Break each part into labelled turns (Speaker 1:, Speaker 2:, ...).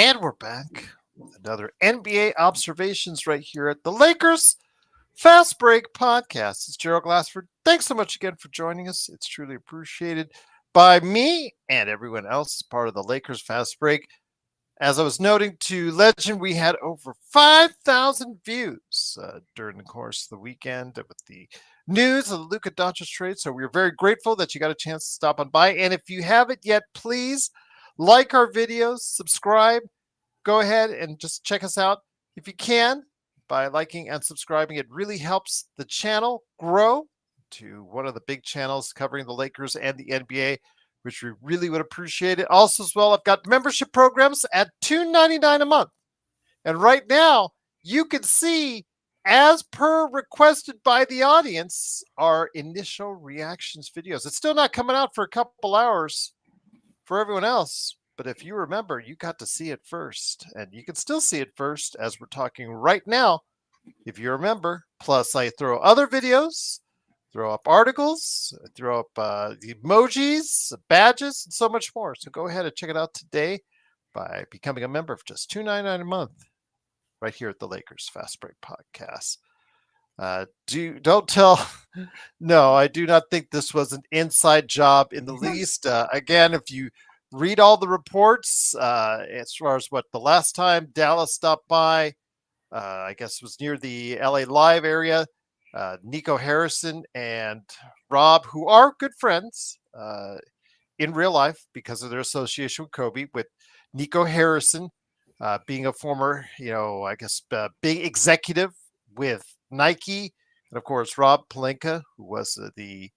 Speaker 1: And we're back with another NBA observations right here at the Lakers Fast Break Podcast. It's Gerald Glassford. Thanks so much again for joining us. It's truly appreciated by me and everyone else as part of the Lakers Fast Break. As I was noting to Legend, we had over 5,000 views during the course of the weekend with the news of the Luka Doncic trade. So we're very grateful that you got a chance to stop on by. And if you haven't yet, please like our videos, subscribe, go ahead and just check us out if you can by liking and subscribing. It really helps the channel grow to one of the big channels covering the Lakers and the NBA, which we really would appreciate it. Also, as well, I've got membership programs at $2.99 a month. And right now, you can see, as per requested by the audience, our initial reactions videos. It's still not coming out for a couple hours for everyone else. But if you remember, you got to see it first. And you can still see it first as we're talking right now, if you remember. Plus, I throw other videos, throw up articles, throw up the emojis, badges, and so much more. So go ahead and check it out today by becoming a member for just $2.99 a month right here at the Lakers Fast Break Podcast. Don't tell. No, I do not think this was an inside job in the least. Again, if you read all the reports, as far as what the last time Dallas stopped by, I guess it was near the LA Live area. Nico Harrison and Rob, who are good friends in real life because of their association with Kobe, with Nico Harrison being a former, big executive with Nike. And of course, Rob Pelinka, who was the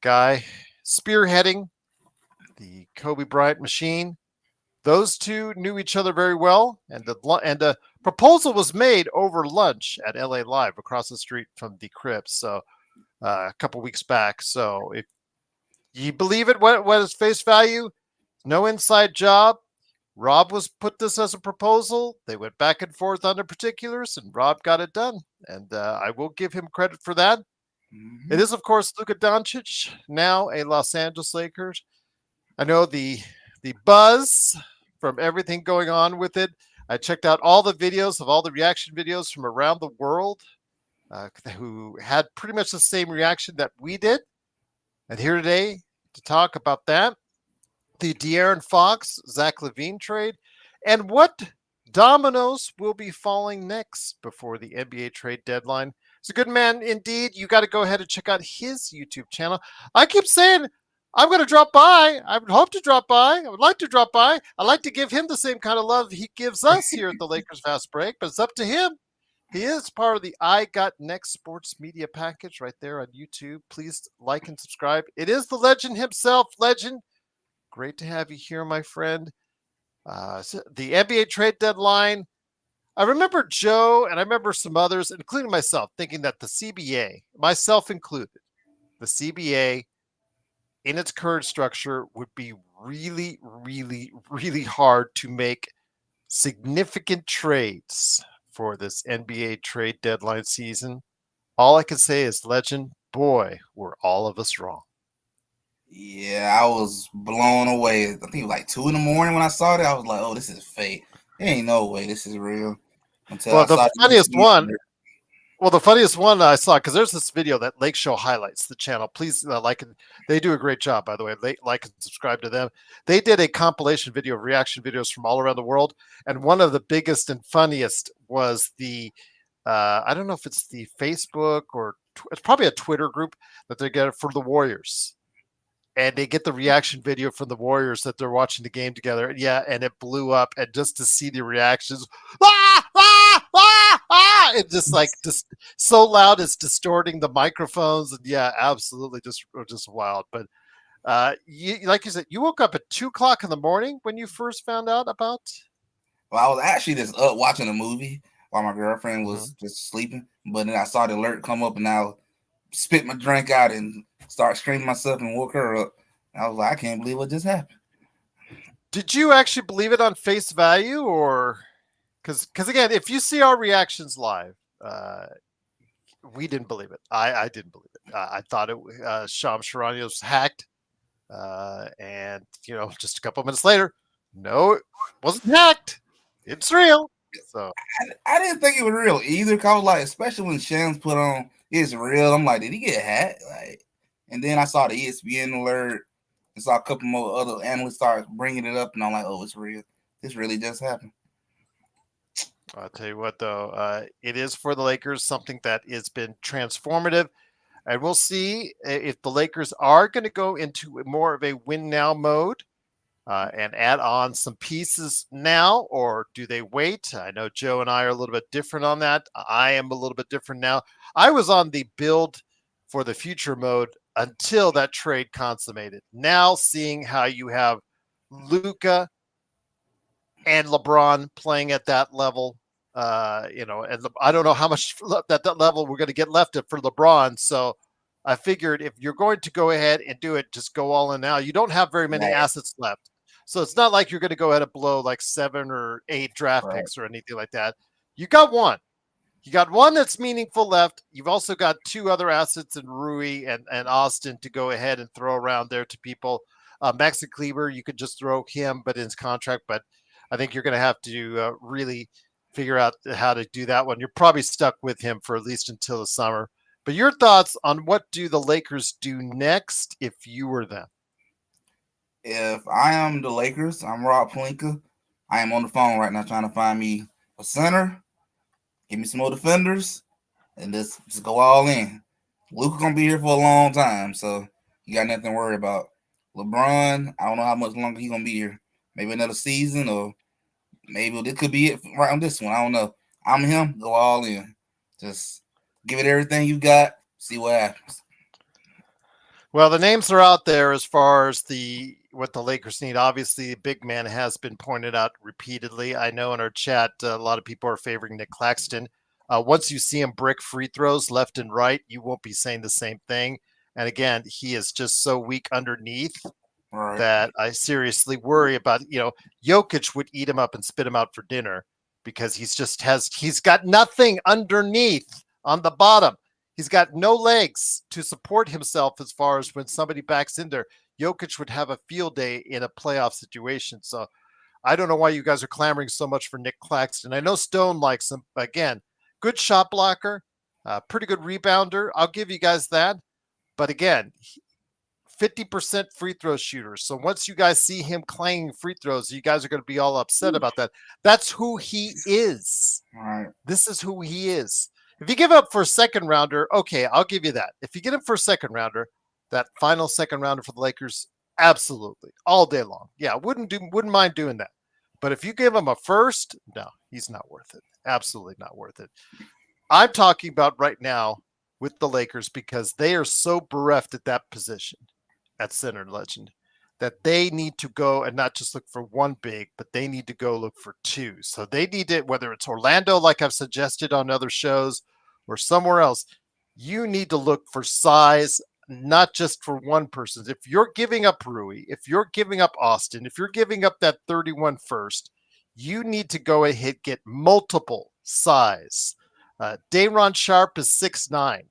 Speaker 1: guy spearheading the Kobe Bryant machine. Those two knew each other very well, and the proposal was made over lunch at LA Live across the street from the crib. So a couple weeks back. So if you believe it, what is face value? No inside job. Rob was put this as a proposal. They went back and forth on the particulars, and Rob got it done. And I will give him credit for that. Mm-hmm. It is, of course, Luka Doncic, now a Los Angeles Lakers. I know the buzz from everything going on with it. I checked out all the videos of all the reaction videos from around the world who had pretty much the same reaction that we did. And here today to talk about that, the De'Aaron Fox, Zach Lavine trade, and what dominoes will be falling next before the NBA trade deadline. It's a good man indeed. You got to go ahead and check out his YouTube channel. I keep saying I'm going to drop by. I would hope to drop by. I would like to drop by. I'd like to give him the same kind of love he gives us here at the Lakers Fast Break, but it's up to him. He is part of the I Got Next Sports Media package right there on YouTube. Please like and subscribe. It is the legend himself. Legend, great to have you here, my friend. The NBA trade deadline. I remember Joe and I remember some others, including myself, thinking that the CBA, myself included, the CBA in its current structure would be really, really, really hard to make significant trades for this NBA trade deadline season. All I can say is, Legend, boy, were all of us wrong.
Speaker 2: Yeah, I was blown away. I think it was like 2 a.m. when I saw that. I was like, oh, this is fake. There ain't no way this is real.
Speaker 1: Well, the funniest one I saw, because there's this video that Lake Show highlights the channel. Please like it. They do a great job, by the way. Like and subscribe to them. They did a compilation video of reaction videos from all around the world. And one of the biggest and funniest was the, I don't know if it's the Facebook or it's probably a Twitter group that they get for the Warriors. And they get the reaction video from the Warriors that they're watching the game together. Yeah, and it blew up. And just to see the reactions, it's just so loud, it's distorting the microphones. And yeah, absolutely, just wild. But like you said, you woke up at 2:00 in the morning when you first found out about.
Speaker 2: Well, I was actually just up watching a movie while my girlfriend was just sleeping. But then I saw the alert come up, and I spit my drink out and start screaming myself and woke her up. I was like, I can't believe what just happened.
Speaker 1: Did you actually believe it on face value, or because again, if you see our reactions live, we didn't believe it. I didn't believe it. I thought it Shams Charania was hacked, and just a couple of minutes later, No, it wasn't hacked. It's real. So
Speaker 2: I didn't think it was real either. Cause I was like, especially when Shams put on it's real. I'm like, did he get hacked? Like, and then I saw the ESPN alert and saw a couple more other analysts start bringing it up, and I'm like, oh, it's real. This really just happened.
Speaker 1: I'll tell you what, though, it is for the Lakers something that has been transformative. And we'll see if the Lakers are going to go into more of a win now mode and add on some pieces now, or do they wait? I know Joe and I are a little bit different on that. I am a little bit different now. I was on the build for the future mode until that trade consummated. Now, seeing how you have Luka and LeBron playing at that level, and I don't know how much at that level we're going to get left for LeBron. So I figured if you're going to go ahead and do it, just go all in now. You don't have very many
Speaker 2: Right,
Speaker 1: assets left. So it's not like you're going to go ahead and blow like 7 or 8 draft
Speaker 2: right,
Speaker 1: picks or anything like that. You got one. You got one that's meaningful left. You've also got 2 other assets in Rui and Austin to go ahead and throw around there to people. Maxi Kleber, you could just throw him, but in his contract. But I think you're going to have to really figure out how to do that one. You're probably stuck with him for at least until the summer. But your thoughts on what do the Lakers do next if you were them?
Speaker 2: If I am the Lakers, I'm Rob Pelinka. I am on the phone right now trying to find me a center, give me some more defenders, and just go all in. Luka gonna be here for a long time, so you got nothing to worry about. LeBron, I don't know how much longer he gonna be here. Maybe another season, or maybe this could be it right on this one. I don't know. I'm him. Go all in. Just give it everything you got. See what happens.
Speaker 1: Well, the names are out there as far as the what the Lakers need. Obviously, the big man has been pointed out repeatedly. I know in our chat, a lot of people are favoring Nick Claxton. Once you see him brick free throws left and right, you won't be saying the same thing. And again, he is just so weak underneath
Speaker 2: All right.
Speaker 1: that I seriously worry about. Jokic would eat him up and spit him out for dinner because he's got nothing underneath on the bottom. He's got no legs to support himself as far as when somebody backs in there. Jokic would have a field day in a playoff situation. So I don't know why you guys are clamoring so much for Nick Claxton. I know Stone likes him. Again, good shot blocker, pretty good rebounder. I'll give you guys that. But again, 50% free throw shooter. So once you guys see him clanging free throws, you guys are going to be all upset about that. That's who he is.
Speaker 2: All right.
Speaker 1: This is who he is. If you give up for a second rounder, okay, I'll give you that. If you get him for a second rounder, that final second rounder for the Lakers, absolutely, all day long. Yeah, wouldn't mind doing that. But if you give him a first, no, he's not worth it. Absolutely not worth it. I'm talking about right now with the Lakers because they are so bereft at that position at center, legend, that they need to go and not just look for one big, but they need to go look for 2. So they need to, whether it's Orlando, like I've suggested on other shows, or somewhere else, you need to look for size, not just for one person. If you're giving up Rui, if you're giving up Austin, if you're giving up that 31 first, you need to go ahead get multiple size. Dayron Sharp is 6'9".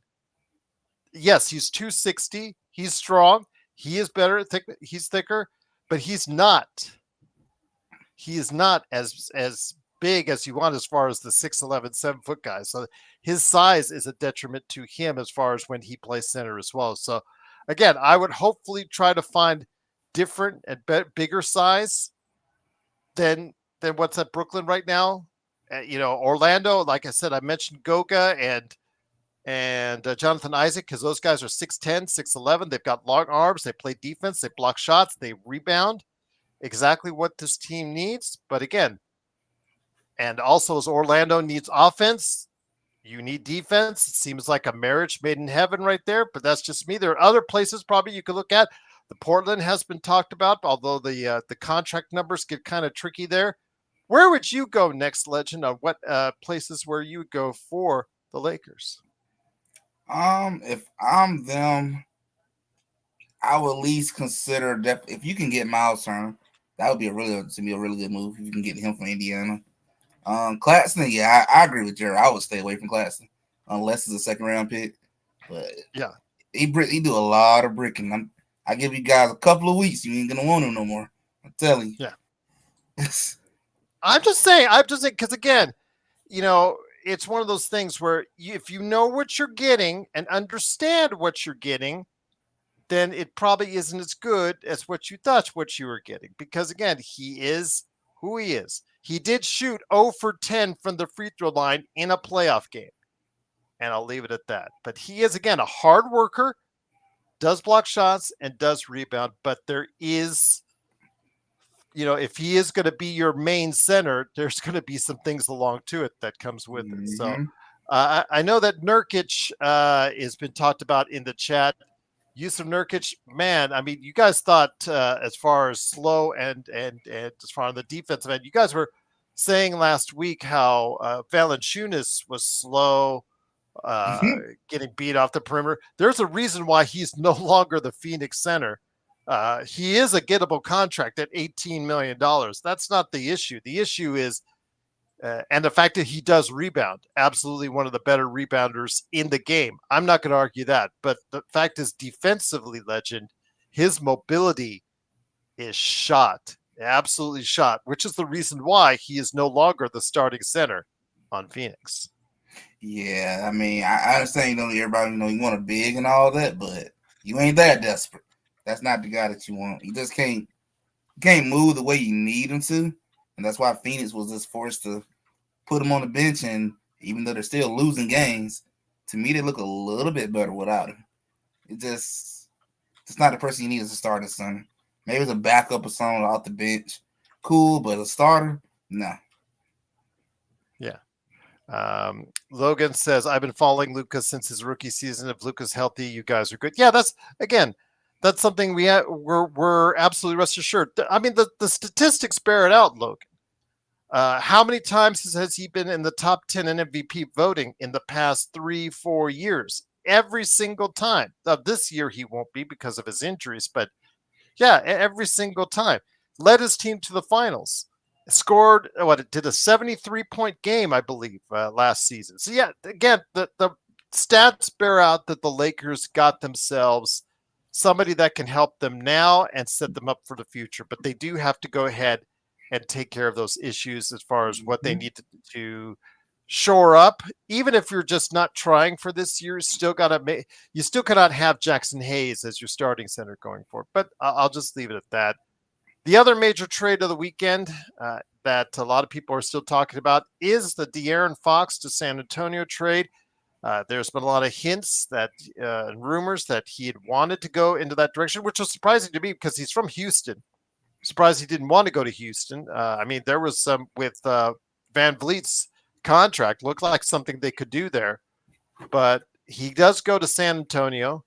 Speaker 1: Yes, he's 260. He's strong. He is better. He's thicker, but he's not. He is not as big as you want as far as the 6'11", 7-foot guys. So his size is a detriment to him as far as when he plays center as well. So again, I would hopefully try to find different and bigger size than what's at Brooklyn right now. Orlando, like I said, I mentioned Goga and Jonathan Isaac, because those guys are 6'10", 6'11". They've got long arms. They play defense. They block shots. They rebound. Exactly what this team needs. But again, and also as Orlando needs offense, you need defense. It seems like a marriage made in heaven right there, but that's just me. There are other places probably you could look at. The Portland has been talked about, although the contract numbers get kind of tricky there. Where would you go next, Legend? On what places where you would go for the Lakers?
Speaker 2: If I'm them, I would at least consider that if you can get Miles Turner, that would be a really good move. If you can get him from Indiana. Claxton, yeah, I agree with Gerald. I would stay away from Claxton unless it's a second round pick. But
Speaker 1: Yeah,
Speaker 2: he do a lot of bricking. I give you guys a couple of weeks, you ain't gonna want him no more. I'm telling you.
Speaker 1: yeah. I'm just saying, because again, it's one of those things where if you know what you're getting and understand what you're getting, then it probably isn't as good as what you thought what you were getting. Because again, he is who he is. He did shoot 0 for 10 from the free throw line in a playoff game. And I'll leave it at that. But he is, again, a hard worker, does block shots, and does rebound. But there is, if he is going to be your main center, there's going to be some things along to it that comes with it. So
Speaker 2: Mm-hmm.
Speaker 1: I know that Nurkic has been talked about in the chat. Yusuf Nurkic, man, I mean, you guys thought as far as slow and as far on the defensive end, you guys were saying last week how Valanciunas was slow, getting beat off the perimeter. There's a reason why he's no longer the Phoenix center. He is a gettable contract at $18 million. That's not the issue. The issue is, and the fact that he does rebound, absolutely one of the better rebounders in the game. I'm not going to argue that. But the fact is, defensively, Legend, his mobility is shot, absolutely shot, which is the reason why he is no longer the starting center on Phoenix.
Speaker 2: Yeah, I mean, I understand, everybody, you want a big and all that, but you ain't that desperate. That's not the guy that you want. You just can't move the way you need him to. And that's why Phoenix was just forced to put him on the bench. And even though they're still losing games, to me, they look a little bit better without him. It's not the person you need as a starting center. Maybe it's a backup or someone off the bench. Cool, but a starter, no.
Speaker 1: Yeah. Logan says, I've been following Luka since his rookie season. If Luka's healthy, you guys are good. Yeah, that's something we're absolutely rest assured. I mean, the statistics bear it out, Logan. How many times has he been in the top 10 in MVP voting in the past 3-4 years? Every single time. Now, this year he won't be because of his injuries, but yeah, every single time. Led his team to the finals. Scored, it did a 73-point game, I believe, last season. So yeah, again, the stats bear out that the Lakers got themselves somebody that can help them now and set them up for the future. But they do have to go ahead and take care of those issues as far as what they need to shore up. Even if you're just not trying for this year, you still cannot have Jackson Hayes as your starting center going forward. But I'll just leave it at that. The other major trade of the weekend that a lot of people are still talking about is the De'Aaron Fox to San Antonio trade. There's been a lot of hints that rumors that he had wanted to go into that direction, which was surprising to me because he's from Houston. Surprised he didn't want to go to Houston. I mean, there was some with Van Vliet's contract, looked like something they could do there. But he does go to San Antonio.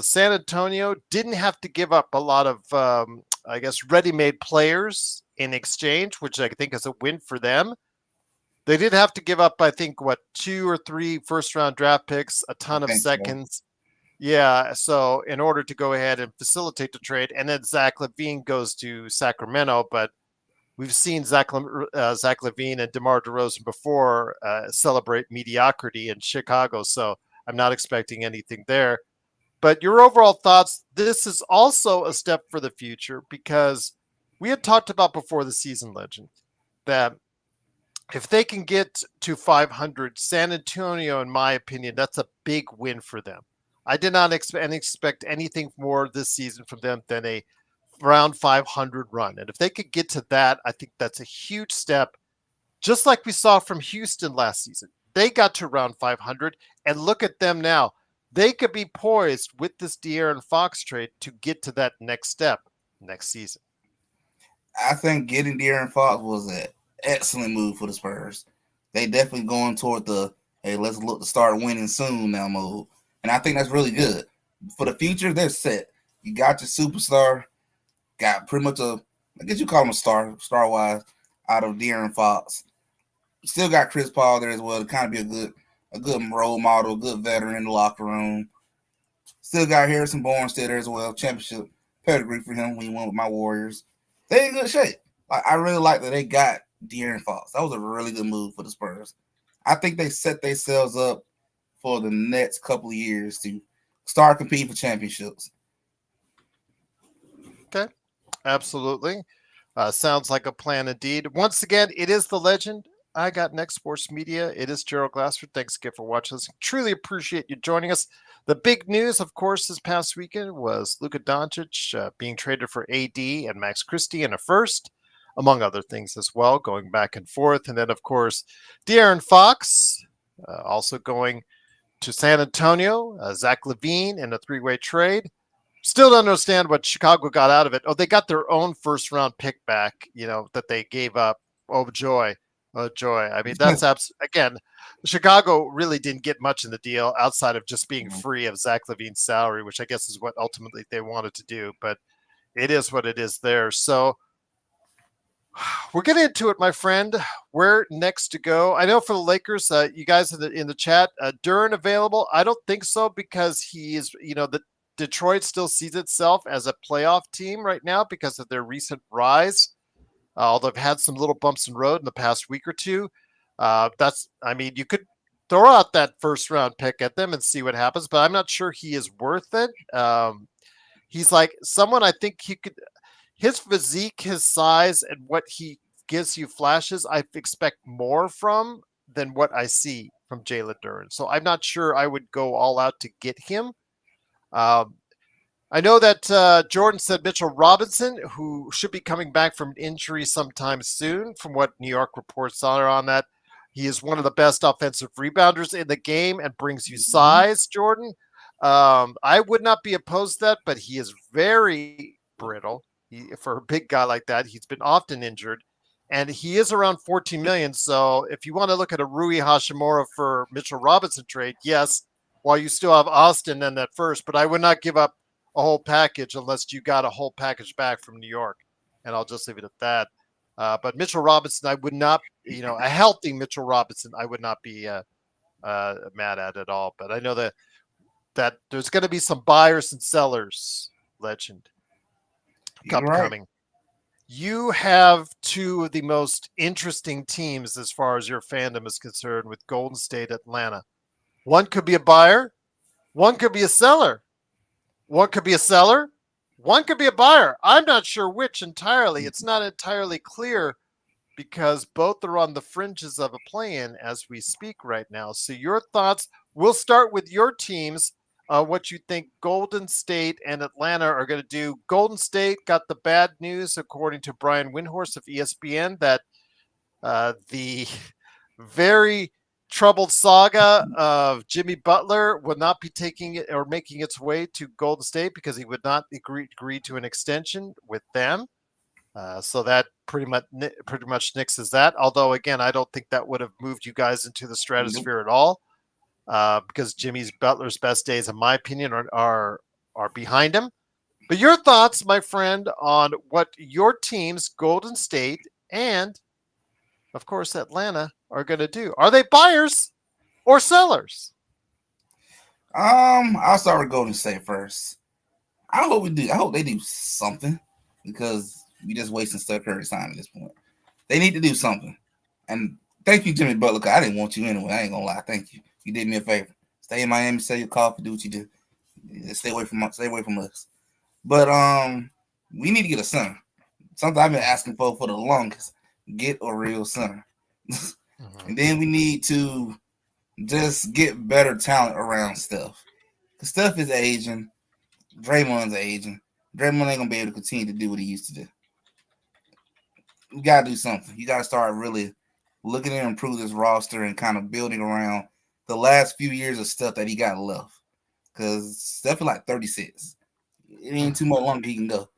Speaker 1: San Antonio didn't have to give up a lot of, ready-made players in exchange, which I think is a win for them. They did have to give up, I think, 2 or 3 first-round draft picks, a ton of seconds. So. Yeah, so in order to go ahead and facilitate the trade, and then Zach Lavine goes to Sacramento, but we've seen Zach Lavine and DeMar DeRozan before celebrate mediocrity in Chicago, so I'm not expecting anything there. But your overall thoughts, this is also a step for the future because we had talked about before the season, Legend, that if they can get to 500, San Antonio, in my opinion, that's a big win for them. I did not expect anything more this season from them than a round 500 run. And if they could get to that, I think that's a huge step, just like we saw from Houston last season. They got to round 500, and look at them now. They could be poised with this De'Aaron Fox trade to get to that next step next season.
Speaker 2: I think getting De'Aaron Fox was an excellent move for the Spurs. They definitely going toward the, hey, let's look to start winning soon now mode. And I think that's really good. For the future, they're set. You got your superstar, got pretty much I guess you call him a star-wise, out of De'Aaron Fox. Still got Chris Paul there as well to kind of be a good role model, good veteran in the locker room. Still got Harrison Barnes still there as well. Championship pedigree for him when he went with my Warriors. They in good shape. I really like that they got De'Aaron Fox. That was a really good move for the Spurs. I think they set themselves up for the next couple of years to start competing for championships.
Speaker 1: Okay, absolutely. Sounds like a plan indeed. Once again, it is the legend. I got Next Sports Media. It is Gerald Glassford. Thanks again for watching us. Truly appreciate you joining us. The big news, of course, this past weekend was Luka Doncic being traded for AD and Max Christie in a first, among other things as well, going back and forth. And then, of course, De'Aaron Fox also going to San Antonio, Zach Lavine in a three-way trade. Still don't understand what Chicago got out of it. Oh, they got their own first round pick back, that they gave up. Oh, joy. Oh, joy. I mean, that's again, Chicago really didn't get much in the deal outside of just being free of Zach Levine's salary, which I guess is what ultimately they wanted to do. But it is what it is there. So we're getting into it, my friend. Where next to go? I know for the Lakers, you guys in the chat, Duran available? I don't think so because he is, the Detroit still sees itself as a playoff team right now because of their recent rise. Although they've had some little bumps in the road in the past week or two. You could throw out that first round pick at them and see what happens, but I'm not sure he is worth it. He's like someone I think he could. His physique, his size, and what he gives you flashes, I expect more from than what I see from Jalen Duren. So I'm not sure I would go all out to get him. I know that Jordan said Mitchell Robinson, who should be coming back from injury sometime soon, from what New York reports are on that. He is one of the best offensive rebounders in the game and brings you size, Jordan. I would not be opposed to that, but he is very brittle. For a big guy like that, he's been often injured, and he is around 14 million. So if you want to look at a Rui Hashimura for Mitchell Robinson trade, yes, while you still have Austin and that first, but I would not give up a whole package unless you got a whole package back from New York, and I'll just leave it at that. But Mitchell Robinson, I would not, a healthy Mitchell Robinson, I would not be mad at all. But I know that there's going to be some buyers and sellers, legend, upcoming. Right. You have two of the most interesting teams as far as your fandom is concerned with Golden State, Atlanta. One could be a buyer. One could be a seller. One could be a seller. One could be a buyer. I'm not sure which entirely. It's not entirely clear because both are on the fringes of a play-in as we speak right now. So your thoughts, we'll start with your teams. What you think Golden State and Atlanta are going to do. Golden State got the bad news, according to Brian Windhorst of ESPN, that the very troubled saga of Jimmy Butler would not be taking it or making its way to Golden State because he would not agree to an extension with them. So that pretty much nixes that. Although, again, I don't think that would have moved you guys into the stratosphere at all. Because Jimmy's Butler's best days, in my opinion, are behind him. But your thoughts, my friend, on what your teams, Golden State and, of course, Atlanta, are going to do. Are they buyers or sellers?
Speaker 2: I'll start with Golden State first. I hope they do something because we just wasting Steph Curry's time at this point. They need to do something. And thank you, Jimmy Butler. I didn't want you anyway. I ain't gonna lie. Thank you. You did me a favor. Stay in Miami, sell your coffee, do what you do. Stay away from us. But we need to get a center. Something I've been asking for the longest. Get a real center. And then we need to just get better talent around Steph. Because Steph is aging. Draymond's aging. Draymond ain't gonna be able to continue to do what he used to do. You gotta do something. You gotta start really looking to improve this roster and kind of building around the last few years of stuff that he got left. Because Steph is like 36. It ain't too much longer he can go.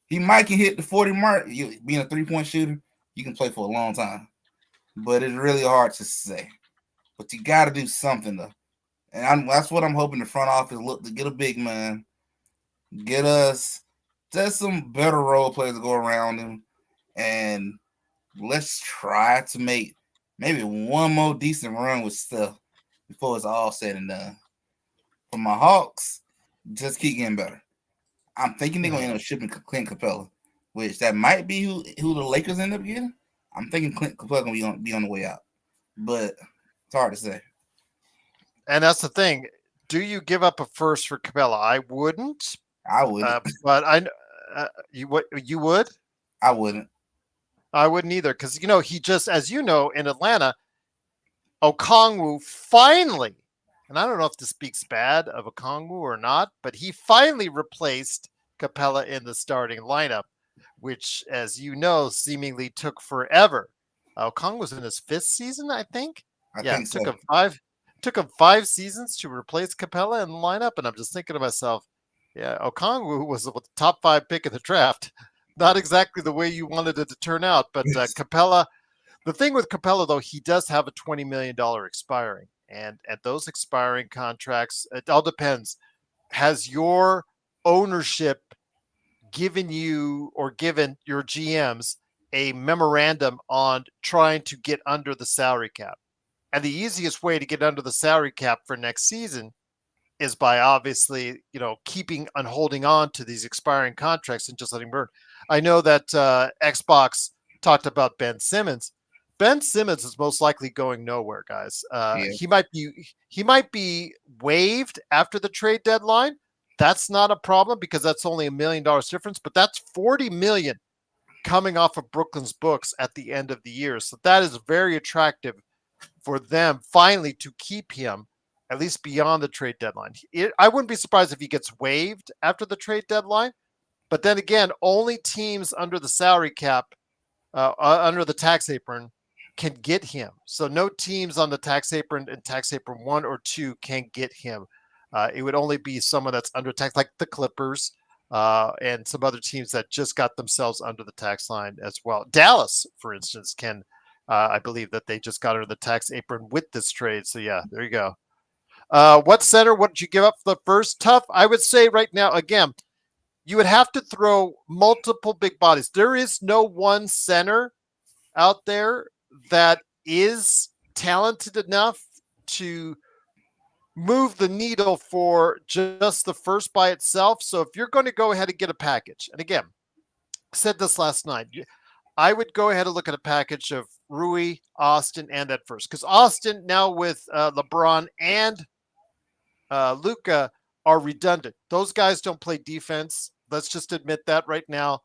Speaker 2: He might can hit the 40 mark. Being a three-point shooter, you can play for a long time. But it's really hard to say. But you got to do something, though. And that's what I'm hoping the front office look to get a big man. Get us just some better role players to go around him. And let's try to make maybe one more decent run with Steph before it's all said and done. For my Hawks, just keep getting better. I'm thinking they're going to end up shipping Clint Capella, which that might be who the Lakers end up getting. I'm thinking Clint Capella going to be on the way out. But it's hard to say.
Speaker 1: And that's the thing. Do you give up a first for Capella? I wouldn't.
Speaker 2: I wouldn't.
Speaker 1: But you would?
Speaker 2: I wouldn't.
Speaker 1: I wouldn't either because he just, as you know, in Atlanta, Okongwu finally, and I don't know if this speaks bad of Okongwu or not, but he finally replaced Capella in the starting lineup, which, as you know, seemingly took forever. Okongwu was in his fifth season, I think.
Speaker 2: I
Speaker 1: Yeah,
Speaker 2: think so.
Speaker 1: took him 5 seasons to replace Capella in the lineup, and I'm just thinking to myself, yeah, Okongwu was the top 5 pick of the draft. Not exactly the way you wanted it to turn out, but Capella. The thing with Capella, though, he does have a $20 million expiring, and at those expiring contracts, it all depends. Has your ownership given you or given your GMs a memorandum on trying to get under the salary cap? And the easiest way to get under the salary cap for next season is by obviously, keeping and holding on to these expiring contracts and just letting burn. I know that Xbox talked about Ben Simmons. Ben Simmons is most likely going nowhere, guys.
Speaker 2: Yeah.
Speaker 1: He might be waived after the trade deadline. That's not a problem because that's only $1 million difference, but that's 40 million coming off of Brooklyn's books at the end of the year. So that is very attractive for them finally to keep him at least beyond the trade deadline. I wouldn't be surprised if he gets waived after the trade deadline. But then again, only teams under the salary cap, under the tax apron, can get him. So no teams on the tax apron and tax apron 1 or 2 can get him. It would only be someone that's under tax, like the Clippers and some other teams that just got themselves under the tax line as well. Dallas, for instance, can. I believe that they just got under the tax apron with this trade. So yeah, there you go. What center? What did you give up for the first? Tough. I would say right now, again, you would have to throw multiple big bodies. There is no one center out there that is talented enough to move the needle for just the first by itself. So if you're going to go ahead and get a package, and again, I said this last night, I would go ahead and look at a package of Rui, Austin, and at first, because Austin now with LeBron and Luka are redundant. Those guys don't play defense. Let's just admit that right now.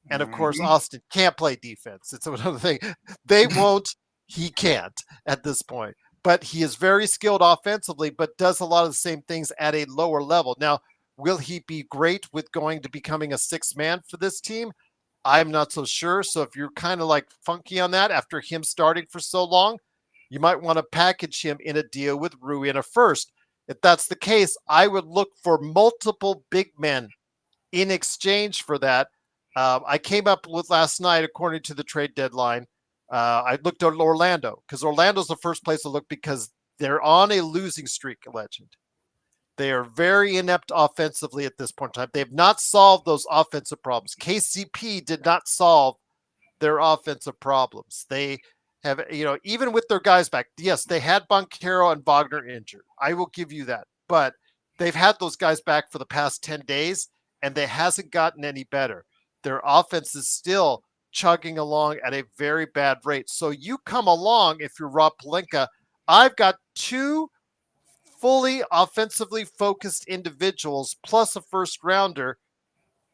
Speaker 1: And of course, Austin can't play defense. It's another thing. They won't. He can't at this point. But he is very skilled offensively, but does a lot of the same things at a lower level. Now, will he be great with going to becoming a sixth man for this team? I'm not so sure. So if you're kind of like funky on that after him starting for so long, you might want to package him in a deal with Rui in a first. If that's the case, I would look for multiple big men in exchange for that. I came up with last night, according to the trade deadline, I looked at Orlando because Orlando's the first place to look because they're on a losing streak, Legend. They are very inept offensively at this point in time. They have not solved those offensive problems. KCP did not solve their offensive problems. They have, even with their guys back, yes, they had Banchero and Wagner injured. I will give you that. But they've had those guys back for the past 10 days, and they hasn't gotten any better. Their offense is still chugging along at a very bad rate. So you come along, if you're Rob Pelinka, I've got 2 fully offensively focused individuals plus a first rounder.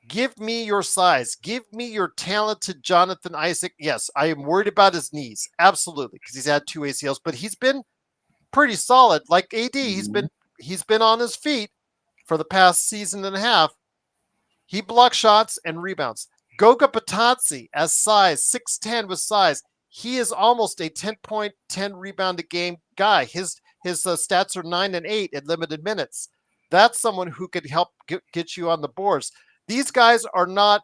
Speaker 1: Give me your size. Give me your talented Jonathan Isaac. Yes, I am worried about his knees. Absolutely, because he's had 2 ACLs, but he's been pretty solid. Like AD, he's been on his feet for the past season and a half. He blocks shots and rebounds. Goga Patatsi as size, 6'10" with size. He is almost a 10-point, 10 rebound a game guy. His stats are 9 and 8 in limited minutes. That's someone who could help get you on the boards. These guys are not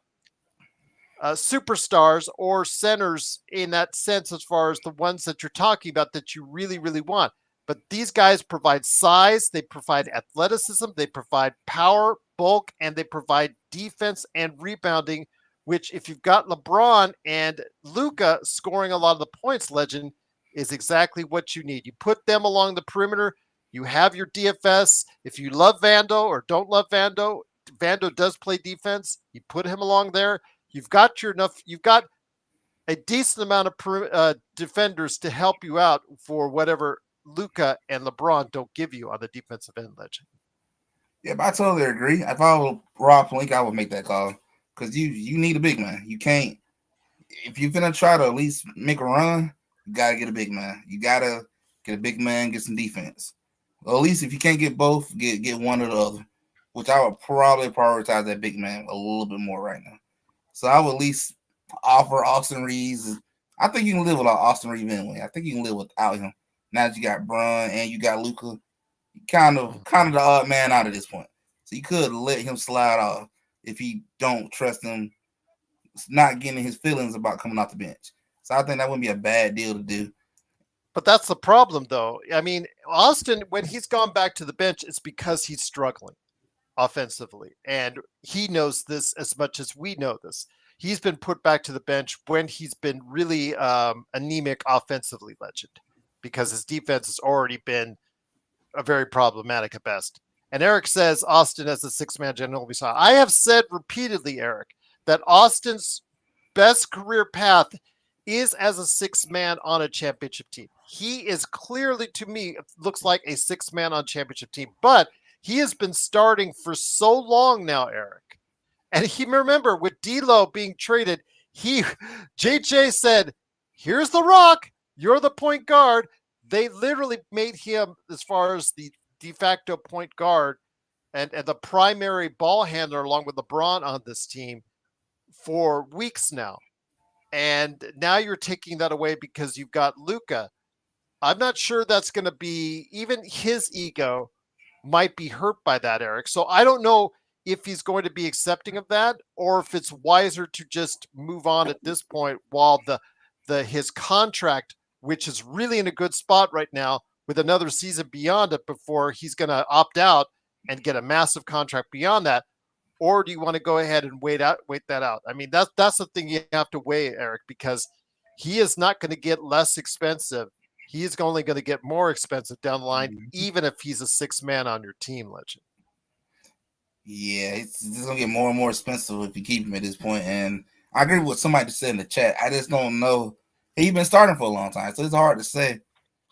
Speaker 1: superstars or centers in that sense as far as the ones that you're talking about that you really, really want. But these guys provide size, they provide athleticism, they provide power, bulk, and they provide defense and rebounding, which if you've got LeBron and Luka scoring a lot of the points, Legend, is exactly what you need. You put them along the perimeter, you have your DFS. If you love Vando or don't love Vando does play defense. You put him along there. You've got a decent amount of defenders to help you out for whatever Luka and LeBron don't give you on the defensive end, Legend.
Speaker 2: Yeah, but I totally agree. If I were Rob Pelinka, I would make that call because you need a big man. You can't. if you're gonna try to at least make a run, you gotta get a big man. You gotta get a big man, get some defense. Well, at least if you can't get both, get one or the other. Which I would probably prioritize that big man a little bit more right now. So I would at least offer Austin Reeves. I think you can live without Austin Reeves anyway. I think you can live without him. Now that you got Bron and you got Luka, kind of the odd man out at this point. So you could let him slide off if you don't trust him not getting his feelings about coming off the bench. So I think that wouldn't be a bad deal to do.
Speaker 1: But that's the problem, though. I mean, Austin, when he's gone back to the bench, it's because he's struggling offensively. And he knows this as much as we know this. He's been put back to the bench when he's been really anemic offensively, Legend, because his defense has already been very problematic at best. And Eric says Austin as a six-man general we saw. I have said repeatedly, Eric, that Austin's best career path is as a six-man on a championship team. He is clearly, to me, looks like a six-man on championship team, but he has been starting for so long now, Eric. And he, remember, with D'Lo being traded, JJ said, here's the rock, you're the point guard. They literally made him, as far as the de facto point guard and the primary ball handler along with LeBron on this team for weeks now. And now you're taking that away because you've got Luka. I'm not sure that's going to be, even his ego might be hurt by that, Eric. So I don't know if he's going to be accepting of that or if it's wiser to just move on at this point while his contract, which is really in a good spot right now with another season beyond it before he's going to opt out and get a massive contract beyond that. Or do you want to go ahead and wait that out? I mean, that's the thing you have to weigh, Eric, because he is not going to get less expensive. He is only going to get more expensive down the line, even if he's a six-man on your team, Legend.
Speaker 2: Yeah, it's going to get more and more expensive if you keep him at this point. And I agree with what somebody said in the chat. I just don't know. He's been starting for a long time, so it's hard to say.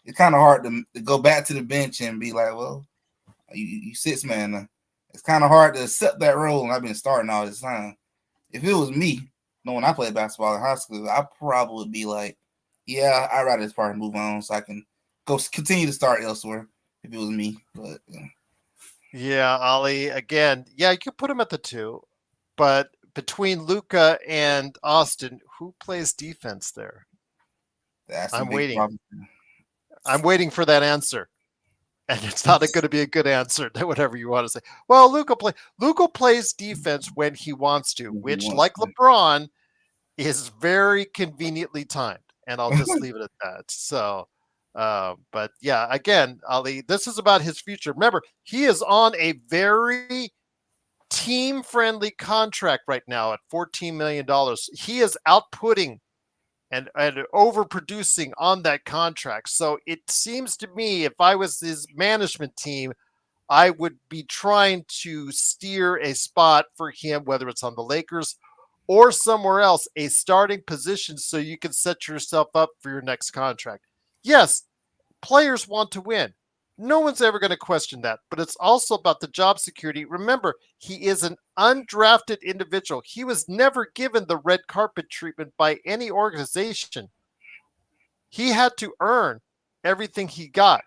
Speaker 2: It's kind of hard to go back to the bench and be like, well, you six-man. It's kind of hard to accept that role, and I've been starting all this time. If it was me, when I played basketball in high school, I probably would be like, yeah, I'd rather this part move on so I can go continue to start elsewhere if it was me. But
Speaker 1: yeah, Ali, again, yeah, you could put him at the two, but between Luka and Austin, who plays defense there? I'm waiting.
Speaker 2: Problem.
Speaker 1: I'm waiting for that answer. And it's not going to be a good answer, whatever you want to say. Well, Luka plays defense when he wants to, which, like LeBron, is very conveniently timed. And I'll just leave it at that. So, but yeah, again, Ali, this is about his future. Remember, he is on a very team-friendly contract right now at $14 million. He is outputting and overproducing on that contract. So it seems to me, if I was his management team, I would be trying to steer a spot for him, whether it's on the Lakers or somewhere else, a starting position so you can set yourself up for your next contract. Yes, players want to win. No one's ever going to question that, but it's also about the job security. Remember, he is an undrafted individual. He was never given the red carpet treatment by any organization. He had to earn everything he got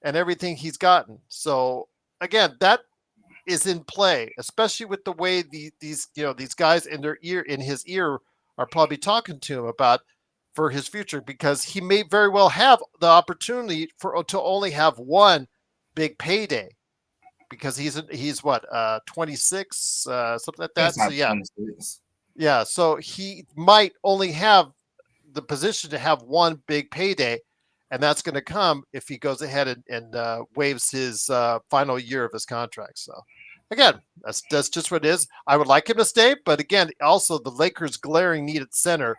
Speaker 1: and everything he's gotten. So again, that is in play, especially with the way these guys in his ear are probably talking to him about for his future, because he may very well have the opportunity to only have one big payday, because he's what 26 something like that. So yeah, 26. Yeah. So he might only have the position to have one big payday, and that's going to come if he goes ahead and waives his final year of his contract. So again, that's just what it is. I would like him to stay, but again, also the Lakers' glaring need at center.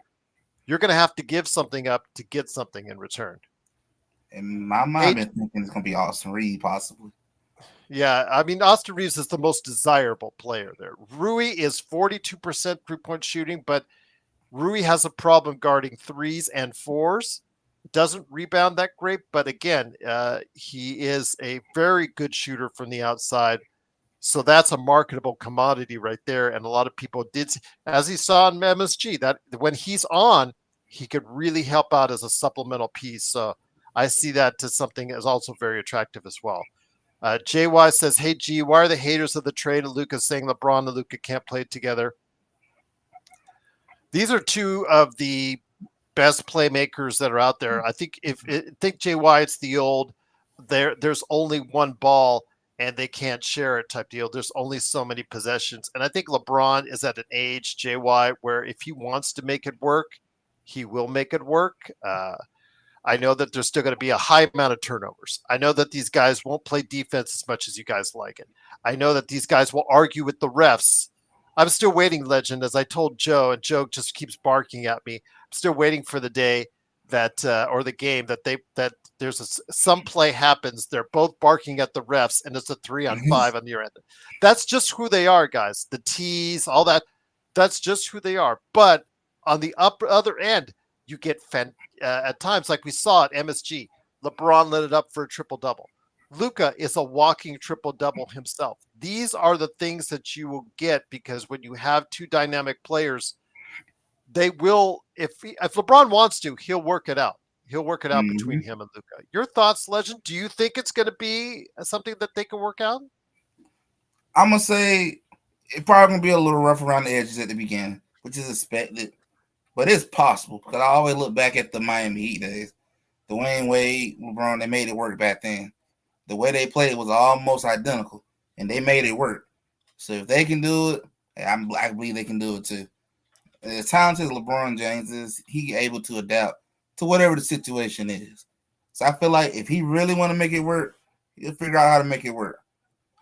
Speaker 1: You're going to have to give something up to get something in return.
Speaker 2: In my mind, I've been thinking it's going to be Austin Reeves, possibly.
Speaker 1: Yeah, I mean, Austin Reeves is the most desirable player there. Rui is 42% three-point shooting, but Rui has a problem guarding threes and fours. Doesn't rebound that great, but again, he is a very good shooter from the outside. So that's a marketable commodity right there. And a lot of people did, as he saw in MSG, that when he's on, he could really help out as a supplemental piece. So I see that as something as also very attractive as well. JY says, "Hey G, why are the haters of the trade of Luka saying LeBron and Luka can't play together?" These are two of the best playmakers that are out there. I think think JY, it's the old there's only one ball and they can't share it type deal. There's only so many possessions. And I think LeBron is at an age, JY, where if he wants to make it work, he will make it work. I know that there's still going to be a high amount of turnovers. I know that these guys won't play defense as much as you guys like it. I know that these guys will argue with the refs. I'm still waiting, Legend, as I told Joe, and Joe just keeps barking at me. I'm still waiting for the day that, or the game that there's some play happens. They're both barking at the refs, and it's a 3-on-5 on your end. That's just who they are, guys. The tees, all that. That's just who they are. But on the other end, you get at times, like we saw at MSG, LeBron lit it up for a triple-double. Luka is a walking triple-double himself. These are the things that you will get because when you have two dynamic players, they will, if LeBron wants to, he'll work it out. He'll work it out between him and Luka. Your thoughts, Legend? Do you think it's going to be something that they can work out?
Speaker 2: I'm going to say it's probably going to be a little rough around the edges at the beginning, which is expected. But it's possible because I always look back at the Miami Heat days. Dwayne Wade, LeBron, they made it work back then. The way they played was almost identical, and they made it work. So if they can do it, I believe they can do it too. As talented as LeBron James is, he able to adapt to whatever the situation is. So I feel like if he really want to make it work, he'll figure out how to make it work.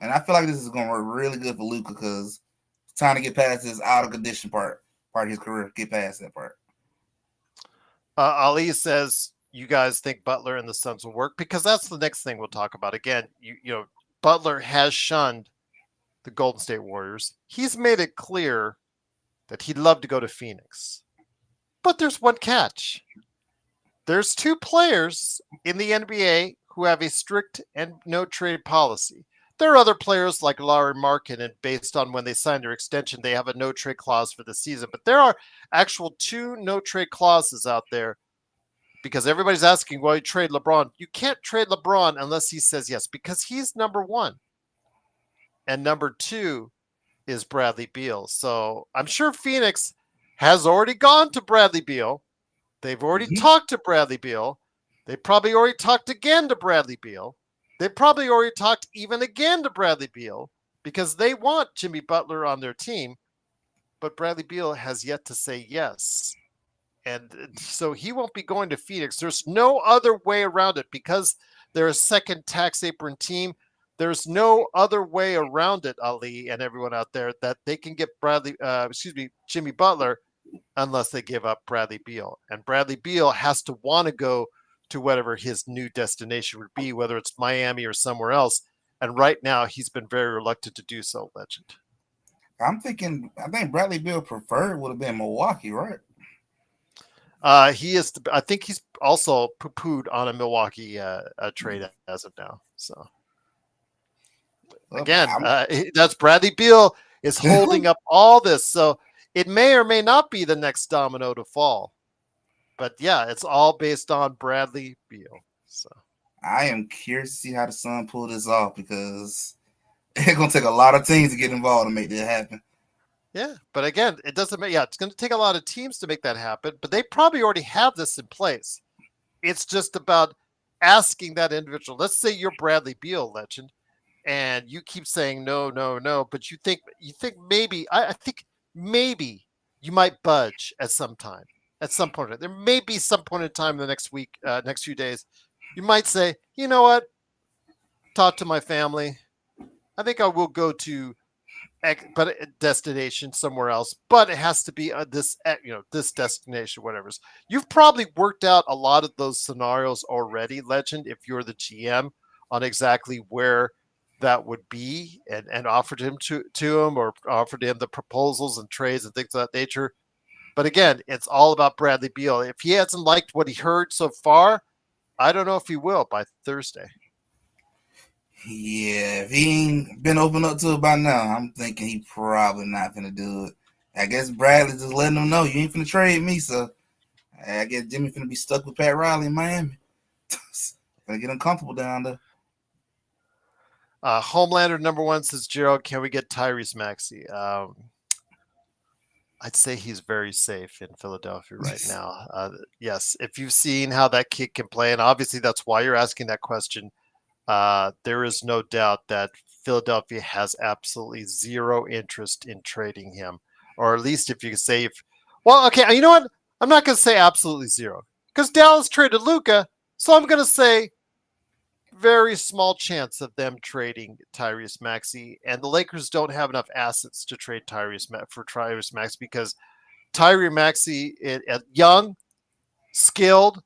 Speaker 2: And I feel like this is going to work really good for Luka because it's time to get past this out of condition part of his career, get past that part.
Speaker 1: Ali says, you guys think Butler and the Suns will work? Because that's the next thing we'll talk about. Again, you know, Butler has shunned the Golden State Warriors. He's made it clear that he'd love to go to Phoenix. But there's one catch. There's two players in the NBA who have a strict and no trade policy. There are other players like Larry Markin, and based on when they signed their extension, they have a no trade clause for the season. But there are actual two no trade clauses out there because everybody's asking, well, you trade LeBron. You can't trade LeBron unless he says yes, because he's number one. And number two is Bradley Beal. So I'm sure Phoenix has already gone to Bradley Beal. They've already talked to Bradley Beal. They probably already talked again to Bradley Beal. They probably already talked even again to Bradley Beal because they want Jimmy Butler on their team. But Bradley Beal has yet to say yes. And so he won't be going to Phoenix. There's no other way around it because they're a second tax apron team. There's no other way around it, Ali and everyone out there, that they can get Jimmy Butler unless they give up Bradley Beal. And Bradley Beal has to want to go to whatever his new destination would be, whether it's Miami or somewhere else. And right now, he's been very reluctant to do so, Legend.
Speaker 2: I think Bradley Beal preferred would have been Milwaukee, right?
Speaker 1: He is. I think he's also poo-pooed on a Milwaukee trade as of now. So again, that's Bradley Beal is holding up all this. So it may or may not be the next domino to fall. But yeah, it's all based on Bradley Beal. So
Speaker 2: I am curious to see how the Suns pull this off because it's gonna take a lot of teams to get involved to make that happen.
Speaker 1: Yeah, but again, it doesn't matter. Yeah, it's going to take a lot of teams to make that happen, but they probably already have this in place. It's just about asking that individual. Let's say you're Bradley Beal, Legend, and you keep saying no, no, no, but you think maybe I think maybe you might budge at some time. At some point, there may be some point in time in the next week, next few days, you might say, you know what? Talk to my family. I think I will go to, but a destination somewhere else. But it has to be this destination, whatever. You've probably worked out a lot of those scenarios already, Legend. If you're the GM, on exactly where that would be, and offered him to him, or offered him the proposals and trades and things of that nature. But again, it's all about Bradley Beal. If he hasn't liked what he heard so far, I don't know if he will by Thursday.
Speaker 2: Yeah, if he ain't been open up to it by now, I'm thinking he probably not finna do it. I guess Bradley just letting him know you ain't finna trade me, so I guess Jimmy finna be stuck with Pat Riley in Miami. Gonna get uncomfortable down there.
Speaker 1: Homelander number one says, Gerald, can we get Tyrese Maxey? I'd say he's very safe in Philadelphia right now. Yes, if you've seen how that kid can play, and obviously that's why you're asking that question, there is no doubt that Philadelphia has absolutely zero interest in trading him, or at least if you could say, if, well, okay, you know what? I'm not going to say absolutely zero because Dallas traded Luka, so I'm going to say very small chance of them trading Tyrese Maxey, and the Lakers don't have enough assets to trade Tyrese Maxey because Tyrese Maxey, young, skilled.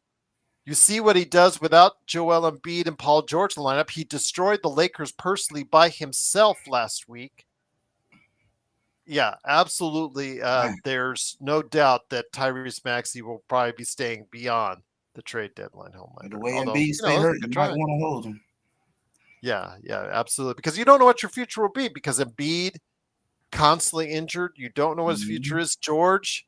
Speaker 1: You see what he does without Joel Embiid and Paul George in the lineup. He destroyed the Lakers personally by himself last week. Yeah, absolutely. There's no doubt that Tyrese Maxey will probably be staying beyond the trade deadline,
Speaker 2: The
Speaker 1: Homelander.
Speaker 2: way
Speaker 1: Although,
Speaker 2: Embiid stay
Speaker 1: they
Speaker 2: hurt, you
Speaker 1: could
Speaker 2: might
Speaker 1: try.
Speaker 2: want to hold him.
Speaker 1: Yeah, absolutely. Because you don't know what your future will be because Embiid constantly injured. You don't know what his future
Speaker 2: Mm-hmm.
Speaker 1: is. George,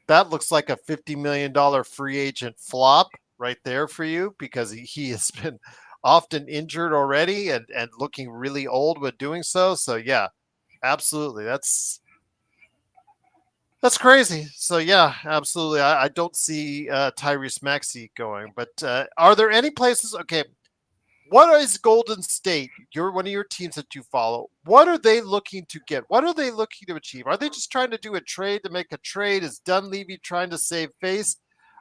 Speaker 1: that looks like a $50 million free agent flop right there for you because he has been often injured already and looking really old when doing so. So yeah, absolutely. That's crazy. So yeah, absolutely. I don't see Tyrese Maxey going. But are there any places? Okay, what is Golden State? You're one of your teams that you follow. What are they looking to get? What are they looking to achieve? Are they just trying to do a trade to make a trade? Is Dunleavy trying to save face?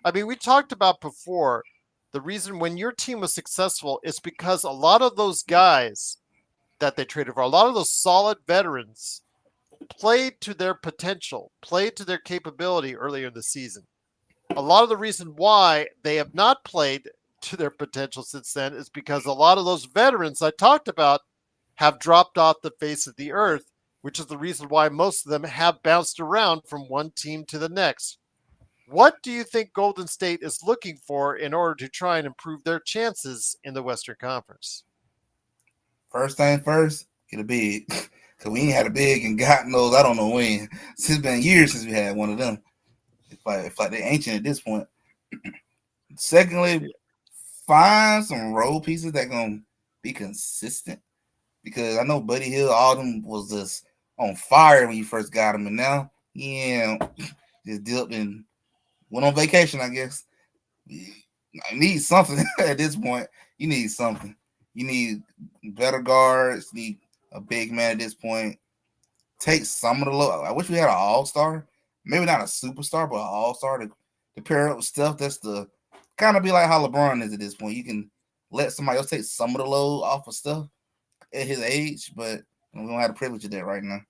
Speaker 1: I mean, we talked about before the reason when your team was successful is because a lot of those guys that they traded for, a lot of those solid veterans played to their potential, played to their capability earlier in the season. A lot of the reason why they have not played to their potential since then is because a lot of those veterans I talked about have dropped off the face of the earth, which is the reason why most of them have bounced around from one team to the next. What do you think Golden State is looking for in order to try and improve their chances in the Western Conference?
Speaker 2: First thing first, get a big. Cause we ain't had a big and God knows I don't know when. It's been years since we had one of them. It's like they're ancient at this point. Secondly, find some role pieces that gonna be consistent. Because I know Buddy Hill, all them was just on fire when you first got him, and now, yeah, just dipped and went on vacation. I guess I need something at this point. You need something. You need better guards. You need a big man at this point. Take some of the low. I wish we had an all star. Maybe not a superstar, but an all star to pair up with stuff. That's the kind of be like how LeBron is at this point. You can let somebody else take some of the load off of stuff at his age, but we don't have the privilege of that right now.